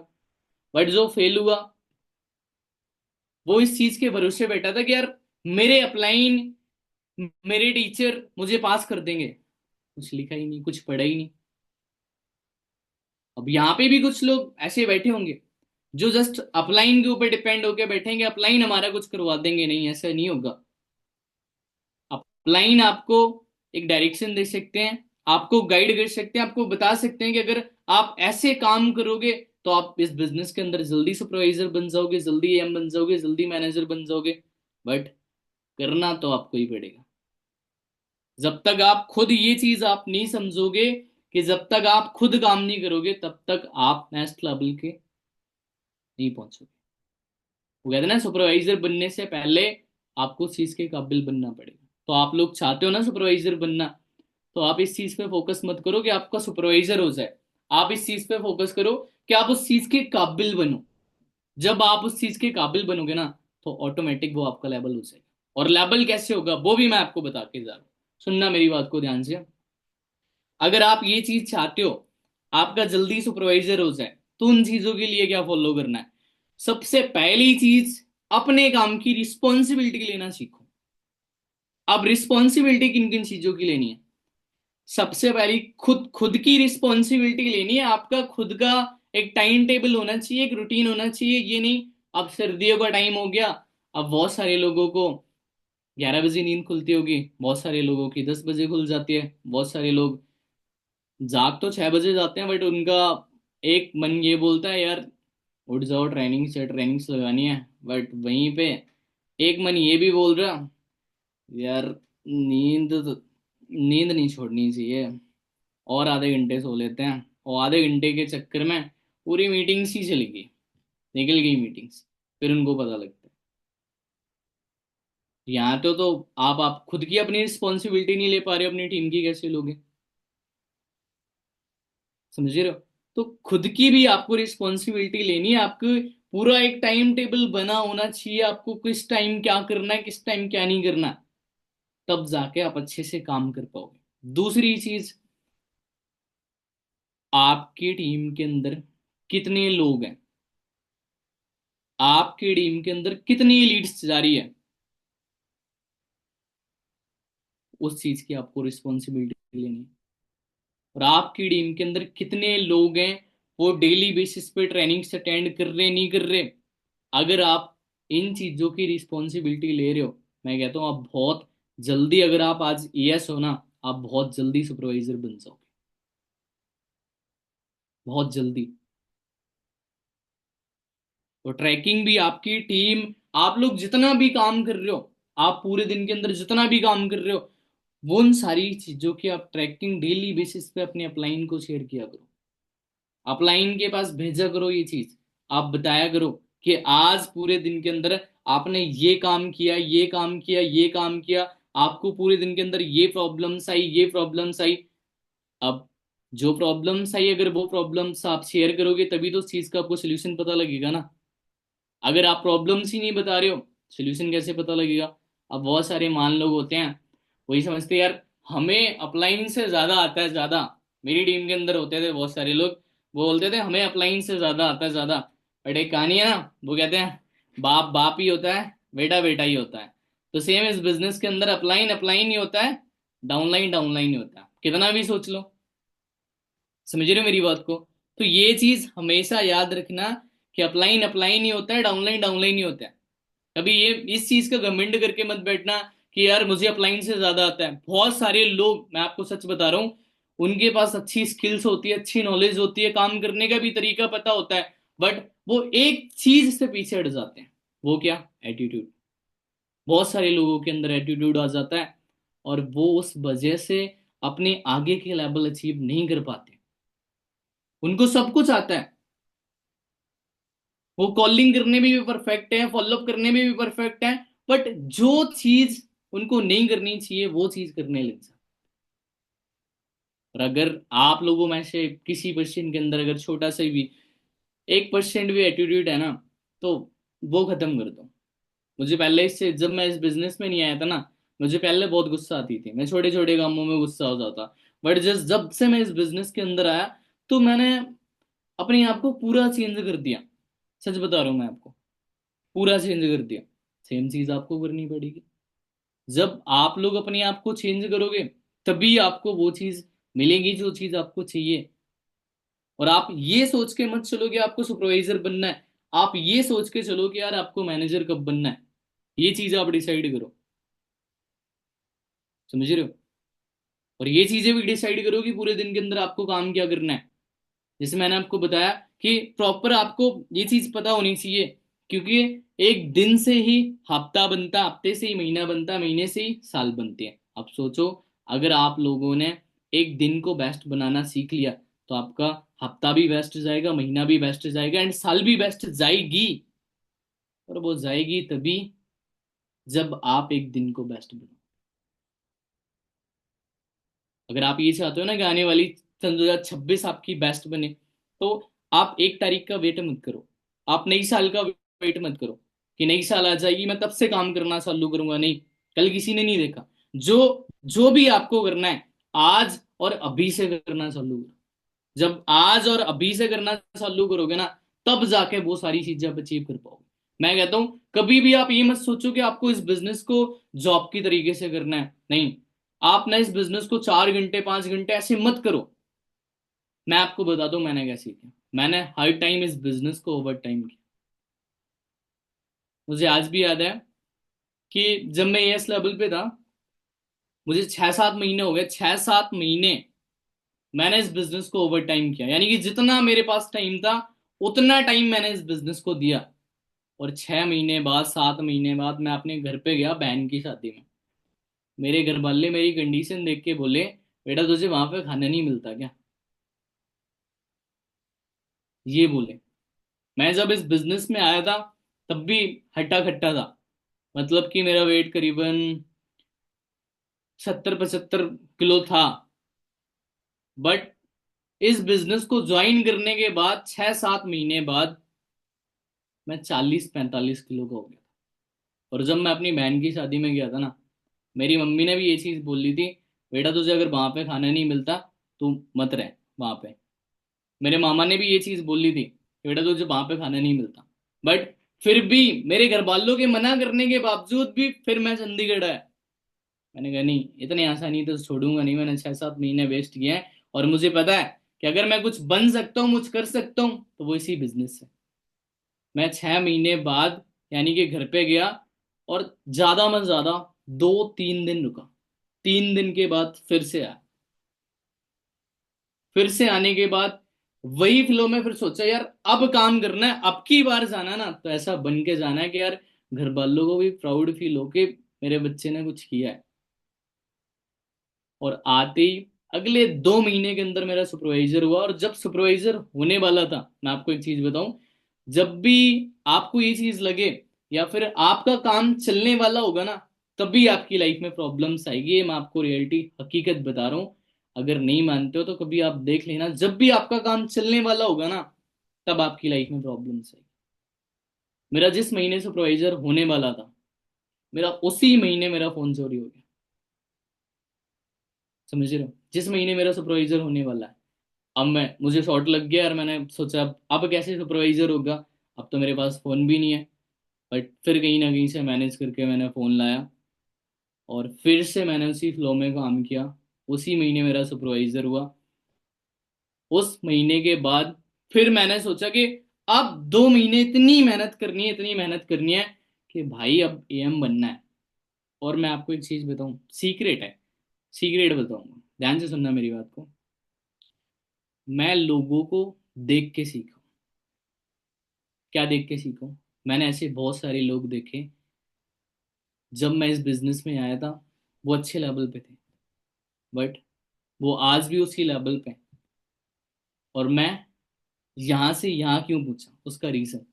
बट जो फेल हुआ, वो इस चीज के भरोसे बैठा था कि यार मेरे अपलाइन, मेरे टीचर मुझे पास कर देंगे। कुछ लिखा ही नहीं, कुछ पढ़ा ही नहीं। अब यहाँ पे भी कुछ लोग ऐसे बैठे होंगे जो जस्ट अपलाइन के ऊपर डिपेंड होके बैठेंगे, अपलाइन हमारा कुछ करवा देंगे। नहीं, ऐसा नहीं होगा। अपलाइन आपको एक डायरेक्शन दे सकते हैं, आपको गाइड कर सकते हैं, आपको बता सकते हैं कि अगर आप ऐसे काम करोगे तो आप इस बिजनेस के अंदर जल्दी सुपरवाइजर बन जाओगे, जल्दी एम बन जाओगे, जल्दी मैनेजर बन जाओगे, बट करना तो आपको ही पड़ेगा। जब तक आप खुद ये चीज आप नहीं समझोगे कि जब तक आप खुद काम नहीं करोगे तब तक आप नेक्स्ट लेवल के नहीं पहुंचोगे। वो कहते हैं ना, सुपरवाइजर बनने से पहले आपको उस चीज के काबिल बनना पड़ेगा। तो आप लोग चाहते हो ना सुपरवाइजर बनना, तो आप इस चीज पे फोकस मत करो कि आपका सुपरवाइजर हो जाए। आप इस चीज पे फोकस करो कि आप उस चीज के काबिल बनो। जब आप उस चीज के काबिल बनोगे ना, तो ऑटोमेटिक वो आपका लेवल हो जाएगा। और लेवल कैसे होगा वो भी मैं आपको बता के जा रहा हूं। सुनना मेरी बात को ध्यान से। अगर आप ये चीज चाहते हो आपका जल्दी सुपरवाइजर हो जाए, तो उन चीजों के लिए क्या फॉलो करना है? सबसे पहली चीज, अपने काम की रिस्पॉन्सिबिलिटी लेना सीखो। अब रिस्पॉन्सिबिलिटी किन किन चीजों की लेनी है? सबसे पहली, खुद खुद की रिस्पॉन्सिबिलिटी लेनी है। आपका खुद का एक टाइम टेबल होना चाहिए, एक रूटीन होना चाहिए। ये नहीं अब सर्दियों का टाइम हो गया, अब बहुत सारे लोगों को 11 बजे नींद खुलती होगी, बहुत सारे लोगों की 10 बजे खुल जाती है, बहुत सारे लोग जाग तो 6 बजे जाते हैं, बट उनका एक मन ये बोलता है यार उठ जाओ, ट्रेनिंग से ट्रेनिंग्स लगानी है। बट वहीं पे एक मन ये भी बोल रहा यार नींद नहीं छोड़नी चाहिए, और आधे घंटे सो लेते हैं। और आधे घंटे के चक्कर में पूरी मीटिंग्स ही चली गई, निकल गई मीटिंग्स। फिर उनको पता लगता है। यहाँ तो आप खुद की अपनी रिस्पॉन्सिबिलिटी नहीं ले पा रहे हो, अपनी टीम की कैसे लोगे? समझ रहे हो? तो खुद की भी आपको रिस्पॉन्सिबिलिटी लेनी है। आपको पूरा एक टाइम टेबल बना होना चाहिए, आपको किस टाइम क्या करना है, किस टाइम क्या नहीं करना है। तब जाके आप अच्छे से काम कर पाओगे। दूसरी चीज, आपकी टीम के अंदर कितने लोग हैं, आपकी टीम के अंदर कितनी लीड्स जारी है, उस चीज की आपको रिस्पॉन्सिबिलिटी लेनी है। और आपकी टीम के अंदर कितने लोग हैं वो डेली बेसिस पे ट्रेनिंग्स अटेंड कर रहे नहीं कर रहे। अगर आप इन चीजों की रिस्पॉन्सिबिलिटी ले रहे हो, मैं कहता हूँ आप बहुत जल्दी, अगर आप आज ईएस हो ना, आप बहुत जल्दी सुपरवाइजर बन जाओगे, बहुत जल्दी। और ट्रैकिंग भी आपकी टीम, आप लोग जितना भी काम कर रहे हो, आप पूरे दिन के अंदर जितना भी काम कर रहे हो, वो उन सारी चीजों की आप ट्रैकिंग डेली बेसिस पे अपने अपलाइन को शेयर किया करो। अपलाइन के पास भेजा करो ये चीज। आप बताया करो कि आज पूरे दिन के अंदर आपने ये काम किया, ये काम किया, ये काम किया, आपको पूरे दिन के अंदर ये प्रॉब्लम्स आई, ये प्रॉब्लम्स आई। अब जो प्रॉब्लम्स आई, अगर वो प्रॉब्लम्स आप शेयर करोगे तभी तो उस चीज का आपको सोल्यूशन पता लगेगा ना। अगर आप प्रॉब्लम्स ही नहीं बता रहे हो, सोल्यूशन कैसे पता लगेगा? अब बहुत सारे मान लोग होते हैं, वही समझते हैं यार हमें अपलाइन से ज्यादा आता है, ज्यादा। मेरी टीम के अंदर होते थे बहुत सारे लोग, वो बोलते थे हमें अपलाइन से ज्यादा आता है, ज्यादा। बट एक कहानी है ना, वो कहते हैं बाप बाप ही होता है, बेटा बेटा ही होता है। तो सेम इस बिजनेस के अंदर अपलाइन अपलाइन ही होता है, डाउनलाइन डाउनलाइन ही होता है, कितना भी सोच लो। समझ रहे हो मेरी बात को? तो ये चीज हमेशा याद रखना कि अपलाइन अपलाइन ही होता है, डाउनलाइन डाउनलाइन ही होता है। कभी ये इस चीज का घमंड करके मत बैठना कि यार मुझे अपलाइन से ज्यादा आता है। बहुत सारे लोग, मैं आपको सच बता रहा हूँ, उनके पास अच्छी स्किल्स होती है, अच्छी नॉलेज होती है, काम करने का भी तरीका पता होता है, बट वो एक चीज से पीछे हट जाते हैं। वो क्या? एटीट्यूड। बहुत सारे लोगों के अंदर एटीट्यूड आ जाता है, और वो उस वजह से अपने आगे के लेवल अचीव नहीं कर पाते। उनको सब कुछ आता है, वो कॉलिंग करने में भी परफेक्ट है, फॉलोअप करने में भी परफेक्ट है, बट जो चीज उनको नहीं करनी चाहिए वो चीज करने लग जाए। और अगर आप लोगों में से किसी पर्सन के अंदर अगर छोटा सा भी 1% भी एटीट्यूड है ना, तो वो खत्म कर दो। मुझे पहले इससे, जब मैं इस बिजनेस में नहीं आया था ना, मुझे पहले बहुत गुस्सा आती थी, मैं छोटे छोटे कामों में गुस्सा हो जाता। बट जस्ट जब से मैं इस बिजनेस के अंदर आया, तो मैंने अपने आप को पूरा चेंज कर दिया। सच बता रहा हूँ मैं आपको, पूरा चेंज कर दिया। सेम चीज आपको करनी पड़ेगी। जब आप लोग अपने आप को चेंज करोगे, तभी आपको वो चीज मिलेगी जो चीज आपको चाहिए। और आप ये सोच के मत चलो कि आपको सुपरवाइजर बनना है, आप ये सोच के चलो कि यार आपको मैनेजर कब बनना है। ये चीज आप डिसाइड करो। समझ रहे हो? और ये चीजें भी डिसाइड करो कि पूरे दिन के अंदर आपको काम क्या करना है। जैसे मैंने आपको बताया कि प्रॉपर आपको ये चीज पता होनी चाहिए, क्योंकि एक दिन से ही हफ्ता बनता, हफ्ते से ही महीना बनता, महीने से ही साल बनते हैं। अब सोचो, अगर आप लोगों ने एक दिन को बेस्ट बनाना सीख लिया, तो आपका हफ्ता भी बेस्ट जाएगा, महीना भी बेस्ट जाएगा, एंड साल भी बेस्ट जाएगी। और वो जाएगी तभी जब आप एक दिन को बेस्ट बनाओ। अगर आप ये चाहते हो ना कि आने वाली सन 2026 आपकी बेस्ट बने, तो आप 1 तारीख का वेट मत करो, आप नई साल का वेट मत करो कि नई साल आ जाएगी मैं तब से काम करना चालू करूंगा। नहीं, कल किसी ने नहीं देखा। जो जो भी आपको करना है, आज और अभी से करना चालू करो। जब आज और अभी से करना चालू करोगे ना, तब जाके वो सारी चीजें आप अचीव कर पाओगे। मैं कहता हूं, कभी भी आप ये मत सोचो कि आपको इस बिजनेस को जॉब की तरीके से करना है। नहीं, आप ना इस बिजनेस को 4 घंटे 5 घंटे ऐसे मत करो। मैं आपको बता दूं मैंने कैसे किया। मैंने हर टाइम इस बिजनेस को ओवर टाइम किया। मुझे आज भी याद है कि जब मैं एस लेवल पे था, मुझे 6-7 महीने हो गए, 6-7 महीने मैंने इस बिजनेस को ओवर टाइम किया। यानी कि जितना मेरे पास टाइम था, उतना टाइम मैंने इस बिजनेस को दिया। और 6 महीने बाद, 7 महीने बाद मैं अपने घर पे गया बहन की शादी में। मेरे घर वाले मेरी कंडीशन देख के बोले, बेटा तुझे वहां पे खाना नहीं मिलता क्या? ये बोले। मैं जब इस बिजनेस में आया था, तब भी हट्टा खट्टा था। मतलब कि मेरा वेट करीबन 70-75 किलो था। बट इस बिजनेस को ज्वाइन करने के बाद 6-7 महीने बाद मैं 40-45 किलो का हो गया। और जब मैं अपनी बहन की शादी में गया था ना, मेरी मम्मी ने भी ये चीज बोली थी, बेटा तुझे अगर वहां पे खाना नहीं मिलता, तू मत रह वहां पे। मेरे मामा ने भी ये चीज बोली थी कि बेटा तुझे वहां पे खाना नहीं मिलता। बट फिर भी मेरे घर वालों के मना करने के बावजूद भी फिर मैं चंडीगढ़ आया। मैंने कहा नहीं, इतनी आसानी तो छोड़ूंगा नहीं। मैंने 6-7 महीने वेस्ट किए हैं, और मुझे पता है कि अगर मैं कुछ बन सकता हूँ, कुछ कर सकता हूँ, तो वो इसी बिजनेस से। मैं 6 महीने बाद यानी कि घर पे गया, और ज्यादा में ज्यादा 2-3 दिन रुका। 3 दिन के बाद फिर से आया। फिर से आने के बाद वही फ्लो में फिर सोचा, यार अब काम करना है, अब की बार जाना ना तो ऐसा बन के जाना है कि यार घर वालों को भी प्राउड फील हो कि मेरे बच्चे ने कुछ किया है। और आते ही अगले 2 महीने के अंदर मेरा सुपरवाइजर हुआ। और जब सुपरवाइजर होने वाला था, मैं आपको एक चीज बताऊं, जब भी आपको ये चीज लगे या फिर आपका काम चलने वाला होगा ना, तभी आपकी लाइफ में प्रॉब्लम्स आएगी। ये मैं आपको रियलिटी हकीकत बता रहा हूं। अगर नहीं मानते हो तो कभी आप देख लेना, जब भी आपका काम चलने वाला होगा ना, तब आपकी लाइफ में प्रॉब्लम्स आएगी। मेरा जिस महीने सुपरवाइजर होने वाला था, मेरा उसी महीने मेरा फोन चोरी हो गया। समझ रहे हो? जिस महीने मेरा सुपरवाइजर होने वाला है, अब मैं मुझे शॉर्ट लग गया, और मैंने सोचा अब कैसे सुपरवाइजर होगा। अब तो मेरे पास फोन भी नहीं है। बट फिर कहीं ना कहीं से मैनेज करके मैंने फोन लाया, और फिर से मैंने उसी फ्लो में काम किया। उसी महीने मेरा सुपरवाइजर हुआ। उस महीने के बाद फिर मैंने सोचा कि अब 2 महीने इतनी मेहनत करनी है, इतनी मेहनत करनी है कि भाई अब एएम बनना है। और मैं आपको एक चीज बताऊं, सीक्रेट है, सीक्रेट बताऊंगा, ध्यान से सुनना मेरी बात को। मैं लोगों को देख के सीखा। क्या देख के सीखो? मैंने ऐसे बहुत सारे लोग देखे, जब मैं इस बिजनेस में आया था वो अच्छे लेवल पे थे, बट वो आज भी उसी लेवल पे हैं। और मैं यहाँ से यहाँ क्यों पूछा, उसका रीजन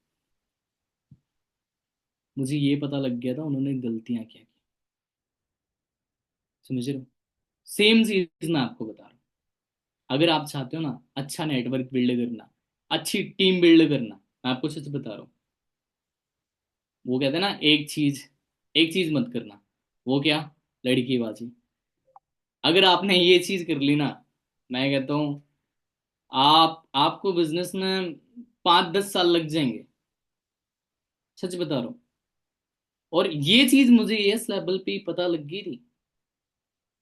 मुझे ये पता लग गया था, उन्होंने गलतियां क्या की। समझ रहे हो? सेम चीज मैं आपको बता रहा हूँ। अगर आप चाहते हो ना अच्छा नेटवर्क बिल्ड करना, अच्छी टीम बिल्ड करना, मैं आपको सच बता रहा हूँ। वो कहते हैं ना, एक चीज मत करना। वो क्या? लड़कीबाजी। अगर आपने ये चीज कर ली ना, मैं कहता हूँ आपको बिजनेस में 5-10 साल लग जाएंगे। सच बता रहा हूँ। और ये चीज मुझे इस लेवल पे ही पता लग गई थी,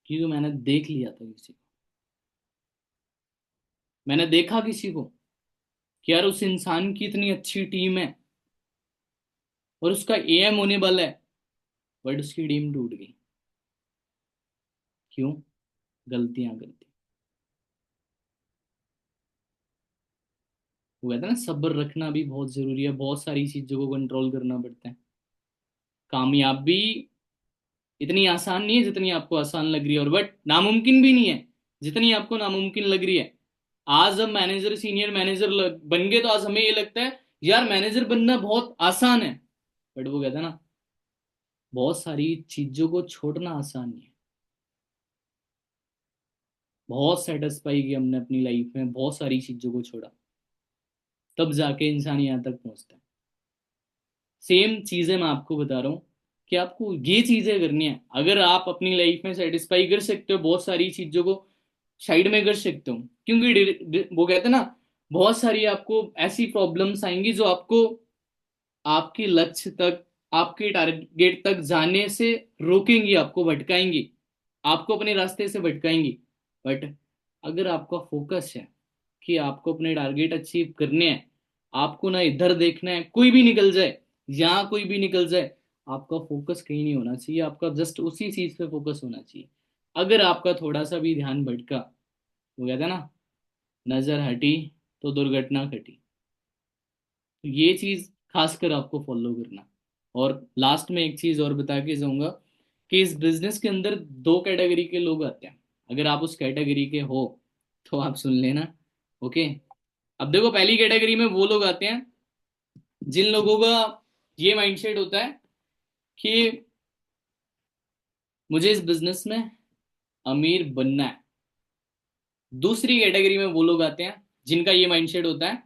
क्योंकि मैंने देख लिया था किसी को। मैंने देखा किसी को कि यार उस इंसान की इतनी अच्छी टीम है, और उसका एएम होने वाला है, बट उसकी टीम टूट गई। क्यों? गलतियां गलती। वो कहते हैं ना, सब्र रखना भी बहुत जरूरी है, बहुत सारी चीजों को कंट्रोल करना पड़ता है। कामयाबी इतनी आसान नहीं है जितनी आपको आसान लग रही है, और बट नामुमकिन भी नहीं है जितनी आपको नामुमकिन लग रही है। आज हम मैनेजर, सीनियर मैनेजर बन गए तो आज हमें ये लगता है यार मैनेजर बनना बहुत आसान है, बट वो कहता है ना, बहुत सारी चीजों को छोड़ना आसान नहीं है। बहुत सेटिस्फाई किया हमने अपनी लाइफ में, बहुत सारी चीजों को छोड़ा, तब जाके इंसान यहाँ तक पहुंचता है। सेम चीजें मैं आपको बता रहा हूँ कि आपको ये चीजें करनी है। अगर आप अपनी लाइफ में सेटिस्फाई कर सकते हो, बहुत सारी चीजों को साइड में कर सकते हो, क्योंकि वो कहते हैं ना, बहुत सारी आपको ऐसी प्रॉब्लम्स आएंगी जो आपको आपके लक्ष्य तक, आपके टारगेट तक जाने से रोकेंगी, आपको भटकाएंगी, आपको अपने रास्ते से भटकाएंगी। बट अगर आपका फोकस है कि आपको अपने टारगेट अचीव करने हैं, आपको ना इधर देखना है कोई भी निकल जाए, यहाँ कोई भी निकल जाए, आपका फोकस कहीं नहीं होना चाहिए, आपका जस्ट उसी चीज पे फोकस होना चाहिए। अगर आपका थोड़ा सा भी ध्यान भटका, वो कहता है ना, नजर हटी तो दुर्घटना घटी। तो ये चीज खासकर आपको फॉलो करना। और लास्ट में एक चीज और बता के जाऊंगा कि इस बिजनेस के अंदर दो कैटेगरी के लोग आते हैं। अगर आप उस कैटेगरी के हो तो आप सुन लेना। ओके। अब देखो, पहली कैटेगरी में वो लोग आते हैं जिन लोगों का ये माइंडसेट होता है कि मुझे इस बिजनेस में अमीर बनना है। दूसरी कैटेगरी में वो लोग आते हैं जिनका ये माइंडसेट होता है,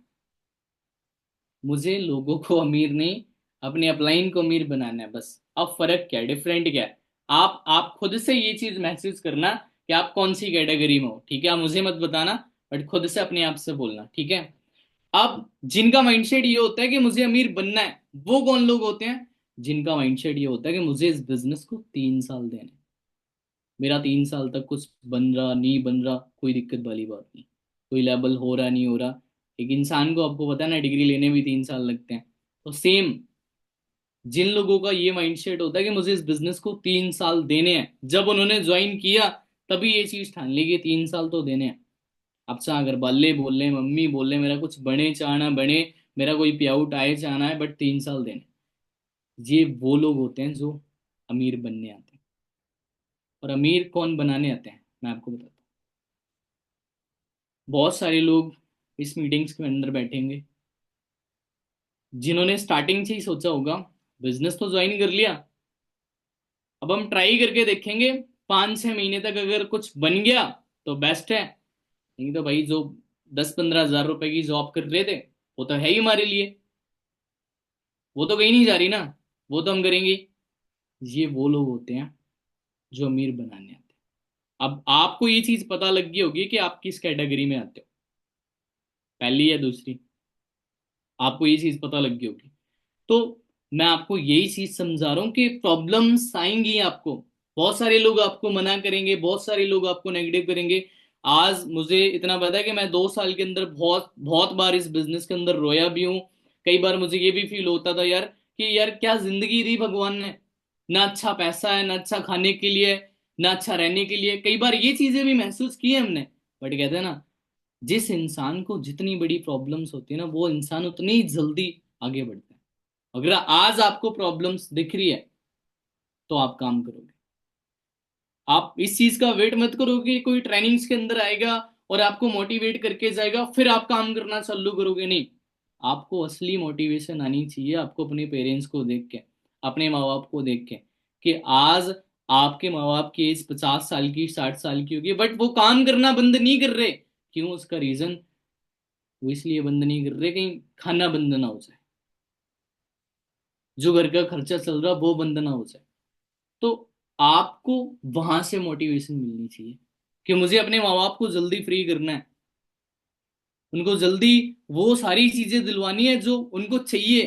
मुझे लोगों को अमीर नहीं, अपने अपलाइन को अमीर बनाना है बस। अब फर्क क्या है, डिफरेंट क्या है? आप खुद से ये चीज महसूस करना कि आप कौन सी कैटेगरी में हो, ठीक है? आप मुझे मत बताना, बट खुद से अपने आप से बोलना, ठीक है? अब जिनका माइंडसेट ये होता है कि मुझे अमीर बनना है, वो कौन लोग होते हैं? जिनका माइंडसेट ये होता है कि मुझे इस बिजनेस को 3 साल देने हैं। मेरा 3 साल तक कुछ बन रहा नहीं बन रहा, कोई दिक्कत वाली बात नहीं, कोई लेवल हो रहा नहीं हो रहा। एक इंसान को, आपको पता है ना, डिग्री लेने भी 3 साल लगते हैं। तो सेम, जिन लोगों का ये माइंडसेट होता है कि मुझे इस बिजनेस को 3 साल देने हैं, जब उन्होंने ज्वाइन किया तभी ये चीज ठान ली कि 3 साल तो देने हैं। अब चाहे अगर बाले बोल ले, मम्मी बोल ले, मेरा कुछ बने चाहे ना बने, मेरा कोई पे आउट आए चाहे ना है, बट 3 साल देने। ये वो लोग होते हैं जो अमीर बनने आते हैं। और अमीर कौन बनाने आते हैं, मैं आपको बताता हूँ। बहुत सारे लोग इस मीटिंग्स के अंदर बैठेंगे जिन्होंने स्टार्टिंग से ही सोचा होगा बिजनेस तो ज्वाइन कर लिया, अब हम ट्राई करके देखेंगे, 5-6 महीने तक अगर कुछ बन गया तो बेस्ट है, नहीं तो भाई जो 10-15 हजार रुपए की जॉब कर रहे थे वो तो है ही हमारे लिए, वो तो कहीं नहीं जा रही ना, वो तो हम करेंगे। ये वो लोग होते हैं जो अमीर बनाने आते हैं। अब आपको ये चीज पता लग गई होगी कि आप किस कैटेगरी में आते हो, पहली या दूसरी, आपको ये चीज पता लग गई होगी। तो मैं आपको यही चीज समझा रहा हूँ कि प्रॉब्लम्स आएंगी आपको, बहुत सारे लोग आपको मना करेंगे, बहुत सारे लोग आपको नेगेटिव करेंगे। आज मुझे इतना पता है कि मैं 2 साल के अंदर बहुत बहुत बार इस बिजनेस के अंदर रोया भी हूँ। कई बार मुझे ये भी फील होता था यार कि यार क्या जिंदगी दी भगवान ने, ना अच्छा पैसा है, ना अच्छा खाने के लिए, ना अच्छा रहने के लिए। कई बार ये चीजें भी महसूस की है हमने। बट कहते हैं ना, जिस इंसान को जितनी बड़ी प्रॉब्लम्स होती है ना, वो इंसान उतनी ही जल्दी आगे बढ़ता है। अगर आज आपको प्रॉब्लम्स दिख रही है तो आप काम करोगे। आप इस चीज का वेट मत करो कि कोई ट्रेनिंग्स के अंदर आएगा और आपको मोटिवेट करके जाएगा फिर आप काम करना चालू करोगे, नहीं। आपको असली मोटिवेशन आनी चाहिए आपको अपने पेरेंट्स को देख के, अपने माँ बाप को देख के, कि आज आपके माँ बाप की एज 50 साल की, 60 साल की होगी, बट वो काम करना बंद नहीं कर रहे। क्यों? उसका रीजन, वो इसलिए बंद नहीं कर रहे कहीं खाना बंद ना हो जाए, जो घर का खर्चा चल रहा वो बंद ना हो जाए। तो आपको वहां से मोटिवेशन मिलनी चाहिए कि मुझे अपने माँ बाप को जल्दी फ्री करना है, उनको जल्दी वो सारी चीजें दिलवानी है जो उनको चाहिए।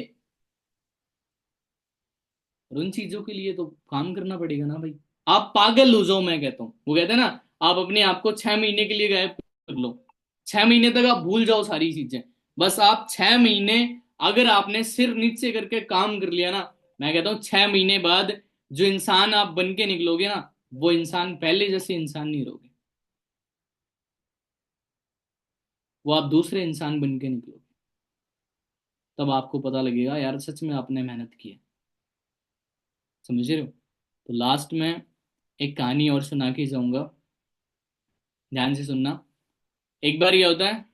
और उन चीजों के लिए तो काम करना पड़ेगा ना भाई। आप पागल हो जाओ, मैं कहता हूँ, वो कहते हैं ना, आप अपने आप को 6 महीने के लिए गायब कर लो, 6 महीने तक आप भूल जाओ सारी चीजें। बस आप 6 महीने अगर आपने सिर नीचे करके काम कर लिया ना, मैं कहता हूँ 6 महीने बाद जो इंसान आप बन के निकलोगे ना, वो इंसान पहले जैसे इंसान नहीं रहोगे, वो आप दूसरे इंसान बन के निकलोगे। तब आपको पता लगेगा यार सच में आपने मेहनत की है। समझ रहे हो? तो लास्ट में एक कहानी और सुना के जाऊंगा, ध्यान से सुनना। एक बार क्या होता है,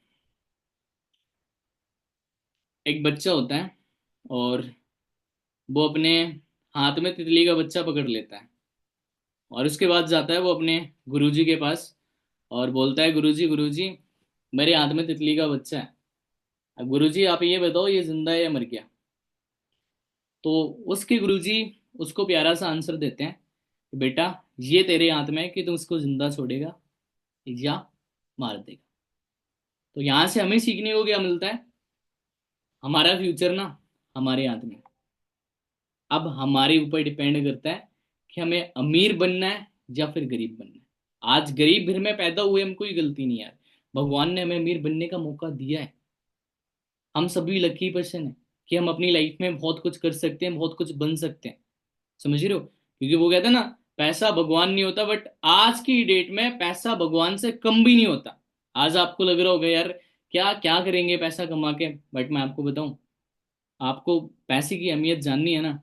एक बच्चा होता है और वो अपने हाथ में तितली का बच्चा पकड़ लेता है, और उसके बाद जाता है वो अपने गुरुजी के पास और बोलता है, गुरुजी गुरुजी, मेरे हाथ में तितली का बच्चा है, अब गुरुजी आप ये बताओ ये जिंदा है या मर गया। तो उसके गुरुजी उसको प्यारा सा आंसर देते हैं कि बेटा ये तेरे हाथ में है कि तू उसको जिंदा छोड़ेगा या मार देगा। तो यहां से हमें सीखने को क्या मिलता है, हमारा फ्यूचर ना हमारे हाथ में है। अब हमारे ऊपर डिपेंड करता है कि हमें अमीर बनना है या फिर गरीब बनना है। आज गरीब घर में पैदा हुए हम कोई गलती नहीं यार, भगवान ने हमें अमीर बनने का मौका दिया है। हम सभी लकी पर्सन है कि हम अपनी लाइफ में बहुत कुछ कर सकते हैं, बहुत कुछ बन सकते हैं। समझ रहे हो? क्योंकि वो कहते हैं ना, पैसा भगवान नहीं होता, बट आज की डेट में पैसा भगवान से कम भी नहीं होता। आज आपको लग रहा होगा यार क्या क्या करेंगे पैसा कमा के, बट मैं आपको बताऊं, आपको पैसे की अहमियत जाननी है ना,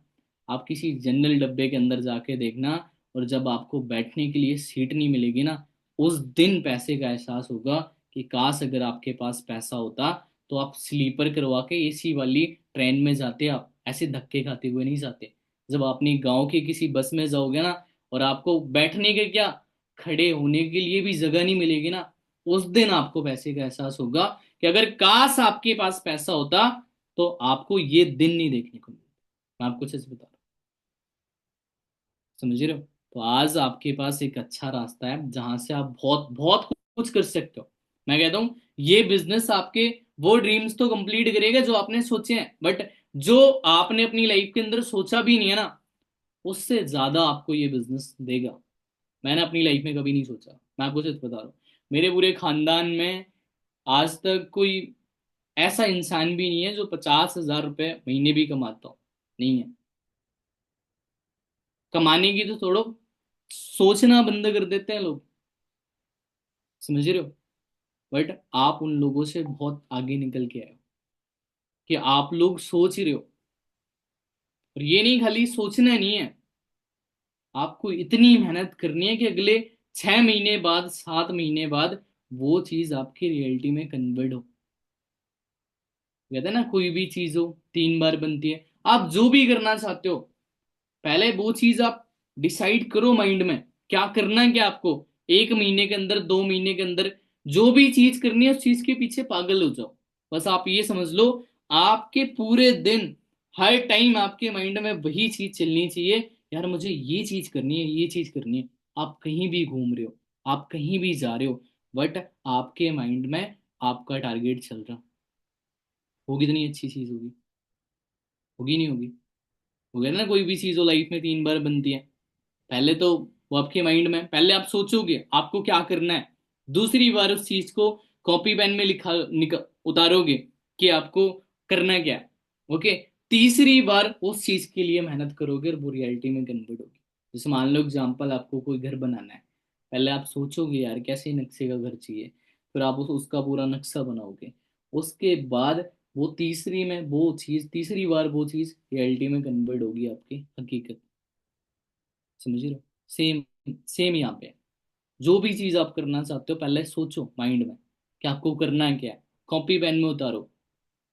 आप किसी जनरल डब्बे के अंदर जाके देखना, और जब आपको बैठने के लिए सीट नहीं मिलेगी ना, उस दिन पैसे का एहसास होगा कि काश अगर आपके पास पैसा होता तो आप स्लीपर करवा के एसी वाली ट्रेन में जाते, आप ऐसे धक्के खाते हुए नहीं जाते। जब अपनी गांव की किसी बस में जाओगे ना, और आपको बैठने के क्या, खड़े होने के लिए भी जगह नहीं मिलेगी ना, उस दिन आपको पैसे का एहसास होगा कि अगर काश आपके पास पैसा होता तो आपको ये दिन नहीं देखने को मिलता। मैं आपको सच बता रहा हूँ। समझ रहे हो? तो आज आपके पास एक अच्छा रास्ता है जहां से आप बहुत बहुत कुछ कर सकते हो। मैं कहता हूँ ये बिजनेस आपके वो ड्रीम्स तो कंप्लीट करेगा जो आपने सोचे हैं, बट जो आपने अपनी लाइफ के अंदर सोचा भी नहीं है ना, उससे ज्यादा आपको ये बिजनेस देगा। मैंने अपनी लाइफ में कभी नहीं सोचा, मैं आपको सच बता रहा हूँ। मेरे पूरे खानदान में आज तक कोई ऐसा इंसान भी नहीं है जो 50,000 रुपये महीने भी कमाता हो, नहीं है। कमाने की तो छोड़ो, सोचना बंद कर देते हैं लोग। समझ रहे हो? बट आप उन लोगों से बहुत आगे निकल के आए हो कि आप लोग सोच रहे हो, और ये नहीं खाली सोचना नहीं है, आपको इतनी मेहनत करनी है कि अगले 6 महीने बाद, 7 महीने बाद वो चीज आपकी रियलिटी में कन्वर्ट हो। कहते हैं ना कोई भी चीज हो 3 बार बनती है। आप जो भी करना चाहते हो, पहले वो चीज आप डिसाइड करो माइंड में, क्या करना है, क्या आपको 1 महीने के अंदर, 2 महीने के अंदर जो भी चीज करनी है उस चीज के पीछे पागल हो जाओ। बस आप ये समझ लो, आपके पूरे दिन हर टाइम आपके माइंड में वही चीज चलनी चाहिए, यार मुझे ये चीज करनी है, ये चीज करनी है। आप कहीं भी घूम रहे हो, आप कहीं भी जा रहे हो, बट आपके माइंड में आपका टारगेट चल रहा, वो कितनी अच्छी चीज होगी। होगी नहीं होगी? हो गया ना, कोई भी चीज हो लाइफ में 3 बार बनती है। पहले तो वो आपके माइंड में, पहले आप सोचोगे आपको क्या करना है, दूसरी बार उस चीज को कॉपी पेन में उतारोगे कि आपको करना क्या है। ओके, तीसरी बार उस चीज के लिए मेहनत करोगे और वो रियलिटी में कन्वर्ट होगी। जैसे मान लो एग्जाम्पल, आपको कोई घर बनाना है, पहले आप सोचोगे यार कैसे नक्शे का घर चाहिए, फिर आप उसका पूरा नक्शा बनाओगे, उसके बाद वो तीसरी बार वो चीज रियलिटी में कन्वर्ट होगी आपकी हकीकत। समझ रहे हो? सेम सेम यहाँ पे है। जो भी चीज आप करना चाहते हो पहले सोचो माइंड में कि आपको करना है क्या है, कॉपी पेन में उतारो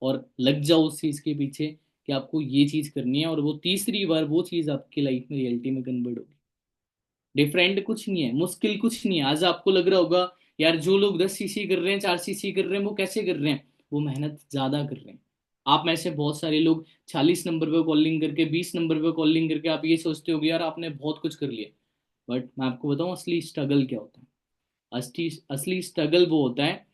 और लग जाओ उस चीज के पीछे कि आपको ये चीज करनी है, और वो तीसरी बार वो चीज आपकी लाइफ में रियलिटी में कन्वर्ट होगी। डिफरेंट कुछ नहीं है, मुश्किल कुछ नहीं है। आज आपको लग रहा होगा यार जो लोग 10 सीसी कर रहे हैं, 4 सीसी कर रहे हैं, वो कैसे कर रहे हैं, वो मेहनत ज्यादा कर रहे हैं। आप में से बहुत सारे लोग 40 नंबर पे कॉलिंग करके, 20 नंबर पे कॉलिंग करके आप ये सोचते हो यार आपने बहुत कुछ कर लिया। बट मैं आपको बताऊं असली स्ट्रगल क्या होता है। असली असली स्ट्रगल वो होता है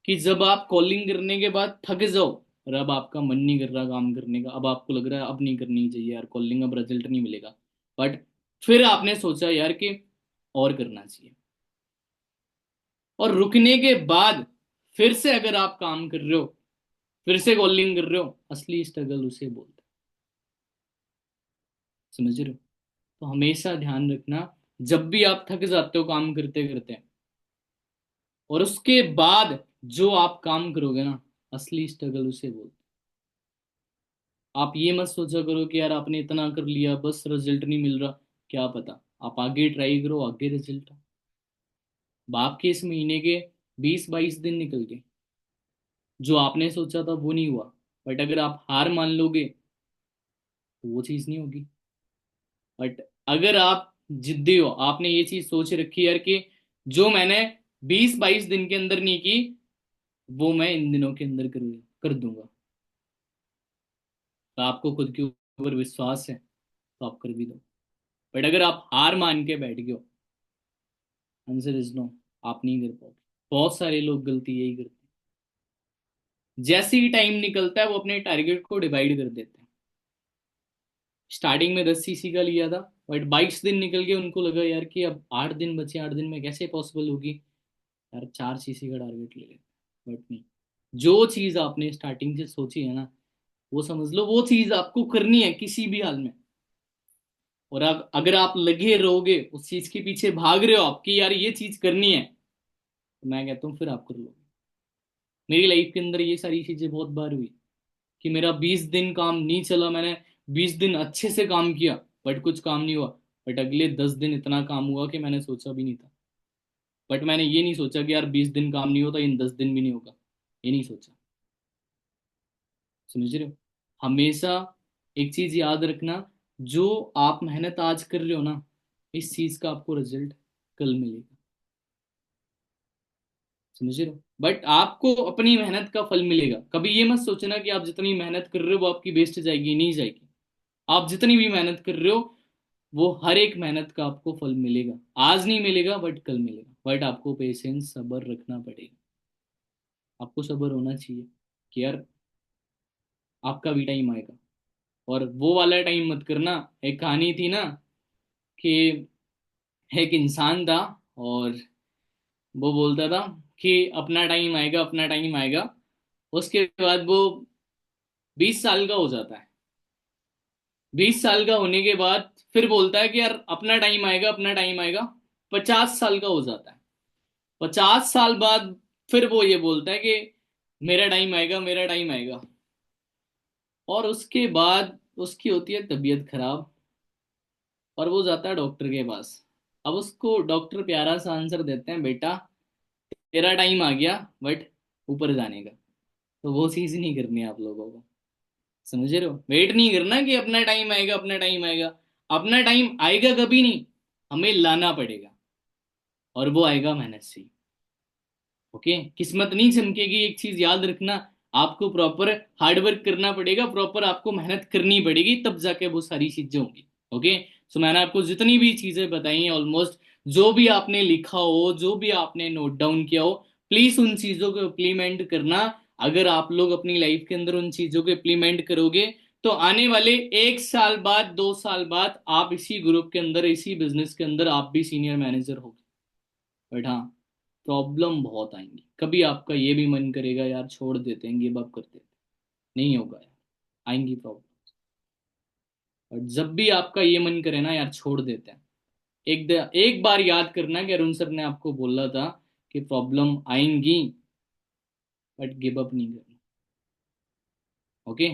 कि जब आप कॉलिंग करने के बाद थक जाओ, और अब आपका मन नहीं कर रहा काम करने का, अब आपको लग रहा है अब नहीं करनी चाहिए यार कॉलिंग, अब रिजल्ट नहीं मिलेगा, बट फिर आपने सोचा यार कि और करना चाहिए, और रुकने के बाद फिर से अगर आप काम कर रहे हो, फिर से कॉलिंग कर रहे हो, असली स्ट्रगल उसे बोलते हैं। समझ रहे हो? तो हमेशा ध्यान रखना, जब भी आप थक जाते हो काम करते करते, और उसके बाद जो आप काम करोगे ना, असली स्ट्रगल उसे बोलते हैं। आप ये मत सोचा करो कि यार आपने इतना कर लिया बस रिजल्ट नहीं मिल रहा। क्या पता, आप आगे ट्राई करो, आगे रिजल्ट। बाप के इस महीने के 20-22 दिन निकल गए, जो आपने सोचा था वो नहीं हुआ। बट अगर आप हार मान लोगे तो वो चीज़ नहीं होगी। बट अगर आप जिद्दी हो, आपने ये चीज़ सोच रखी है यार कि जो मैंने 20-22 दिन के अंदर नहीं की वो मैं इन दिनों के अंदर कर दूंगा, तो आपको खुद के ऊपर विश्वास है तो आप कर भी दो। बट अगर आप हार मान के बैठ गए हो, आंसर इज नो, आप नहीं कर पाओगे। बहुत सारे लोग गलती यही करते हैं, जैसे ही टाइम निकलता है वो अपने टारगेट को डिवाइड कर देते हैं। स्टार्टिंग में 10 सीसी का लिया था, बट 22 दिन निकल गए, उनको लगा यार कि अब 8 दिन बचे, 8 दिन में कैसे पॉसिबल होगी, यार 4 सीसी का टारगेट ले लेते। बट नहीं, जो चीज आपने स्टार्टिंग से सोची है ना, वो समझ लो वो चीज आपको करनी है किसी भी हाल में। और आप अगर आप लगे रहोगे उस चीज के पीछे भाग रहे हो आपकी यार ये चीज करनी है, तो मैं कहता हूँ फिर आप कर लोगे। मेरी लाइफ के अंदर ये सारी चीजें बहुत बार हुई कि मेरा 20 दिन काम नहीं चला, मैंने 20 दिन अच्छे से काम किया बट कुछ काम नहीं हुआ। बट अगले 10 दिन इतना काम हुआ कि मैंने सोचा भी नहीं था। बट मैंने ये नहीं सोचा कि यार 20 दिन काम नहीं होता, इन 10 दिन भी नहीं होगा, ये नहीं सोचा। समझ रहे हो? हमेशा एक चीज याद रखना, जो आप मेहनत आज कर रहे हो ना, इस चीज का आपको रिजल्ट कल मिलेगा। समझ रहे हो? बट आपको अपनी मेहनत का फल मिलेगा। कभी ये मत सोचना कि आप जितनी मेहनत कर रहे हो वो आपकी वेस्ट जाएगी, नहीं जाएगी। आप जितनी भी मेहनत कर रहे हो वो हर एक मेहनत का आपको फल मिलेगा। आज नहीं मिलेगा बट कल मिलेगा। बट आपको पेशेंस, सब्र रखना पड़ेगा। आपको सब्र होना चाहिए कि यार आपका भी टाइम आएगा। और वो वाला टाइम मत करना। एक कहानी थी ना कि एक इंसान था और वो बोलता था कि अपना टाइम आएगा, अपना टाइम आएगा। उसके बाद वो 20 साल का हो जाता है। 20 साल का होने के बाद फिर बोलता है कि यार अपना टाइम आएगा, अपना टाइम आएगा। 50 साल का हो जाता है। 50 साल बाद फिर वो ये बोलता है कि मेरा टाइम आएगा, मेरा टाइम आएगा। और उसके बाद उसकी होती है तबीयत खराब और वो जाता है डॉक्टर के पास। अब उसको डॉक्टर प्यारा सा आंसर देते हैं, बेटा तेरा टाइम आ गया बट ऊपर जाने का। तो वो चीज नहीं करनी है आप लोगों को। समझ रहे हो? वेट नहीं करना कि अपना टाइम आएगा, अपना टाइम आएगा। अपना टाइम आएगा कभी नहीं, हमें लाना पड़ेगा। और वो आएगा मेहनत से। ओके, किस्मत नहीं चमकेगी, एक चीज याद रखना। आपको प्रॉपर हार्डवर्क करना पड़ेगा, प्रॉपर आपको मेहनत करनी पड़ेगी, तब जाके वो सारी चीजें होंगी। ओके। सो मैंने आपको जितनी भी चीजें बताई हैं ऑलमोस्ट, जो भी आपने लिखा हो, जो भी आपने नोट डाउन किया हो, प्लीज उन चीजों को इम्प्लीमेंट करना। अगर आप लोग अपनी लाइफ के अंदर उन चीजों को इम्प्लीमेंट करोगे तो आने वाले 1 साल बाद, 2 साल बाद आप इसी ग्रुप के अंदर, इसी बिजनेस के अंदर आप भी सीनियर मैनेजर हो। बट हाँ, प्रॉब्लम बहुत आएंगी। कभी आपका ये भी मन करेगा यार छोड़ देते हैं, गिव अप कर देते हैं, नहीं होगा यार, आएंगी प्रॉब्लम। और जब भी आपका ये मन करे ना यार छोड़ देते हैं, एक बार याद करना कि अरुण सर ने आपको बोला था कि प्रॉब्लम आएंगी बट गिव अप नहीं करना। ओके।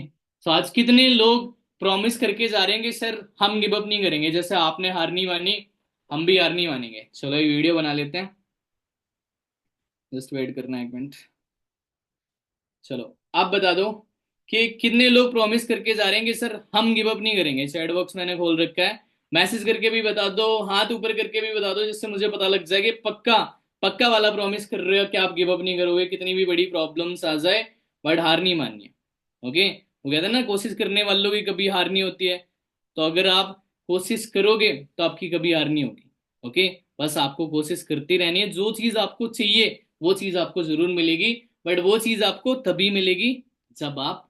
तो आज कितने लोग प्रॉमिस करके जा रहे हैं कि सर हम गिव अप नहीं करेंगे, जैसे आपने हार नहीं मानी हम भी हार नहीं मानेंगे। चलो ये वीडियो बना लेते हैं, जस्ट वेट करना 1 मिनट। चलो आप बता दो कि कितने लोग प्रॉमिस करके जा रहे हैं कि सर हम गिव अप नहीं करेंगे। चैट बॉक्स मैंने खोल रखा है, मैसेज करके भी बता दो, हाथ ऊपर करके भी बता दो, जिससे मुझे पता लग जाए कि पक्का पक्का वाला प्रॉमिस कर रहे हो कि आप गिव अप नहीं करोगे, कितनी भी बड़ी प्रॉब्लम्स आ जाए बट हार नहीं माननी है। ओके। वो कहते हैं ना, कोशिश करने वालों की कभी हार नहीं होती है। तो अगर आप कोशिश करोगे तो आपकी कभी हार नहीं होगी। ओके। बस आपको कोशिश करती रहनी है, जो चीज आपको चाहिए वो चीज आपको जरूर मिलेगी। बट वो चीज आपको तभी मिलेगी जब आप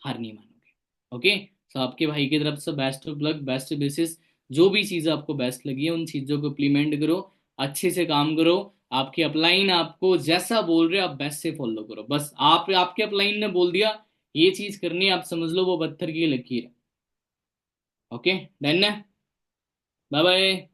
हार नहीं मानोगे। ओके। तो आपके भाई की तरफ से best of luck, best basis. जो भी चीज आपको बेस्ट लगी है उन चीजों को इम्प्लीमेंट करो, अच्छे से काम करो। आपके अपलाइन आपको जैसा बोल रहे हो आप बेस्ट से फॉलो करो। बस आप, आपके अपलाइन ने बोल दिया ये चीज करनी है, आप समझ लो वो पत्थर की लकीर है। ओके, डन है। Bye bye.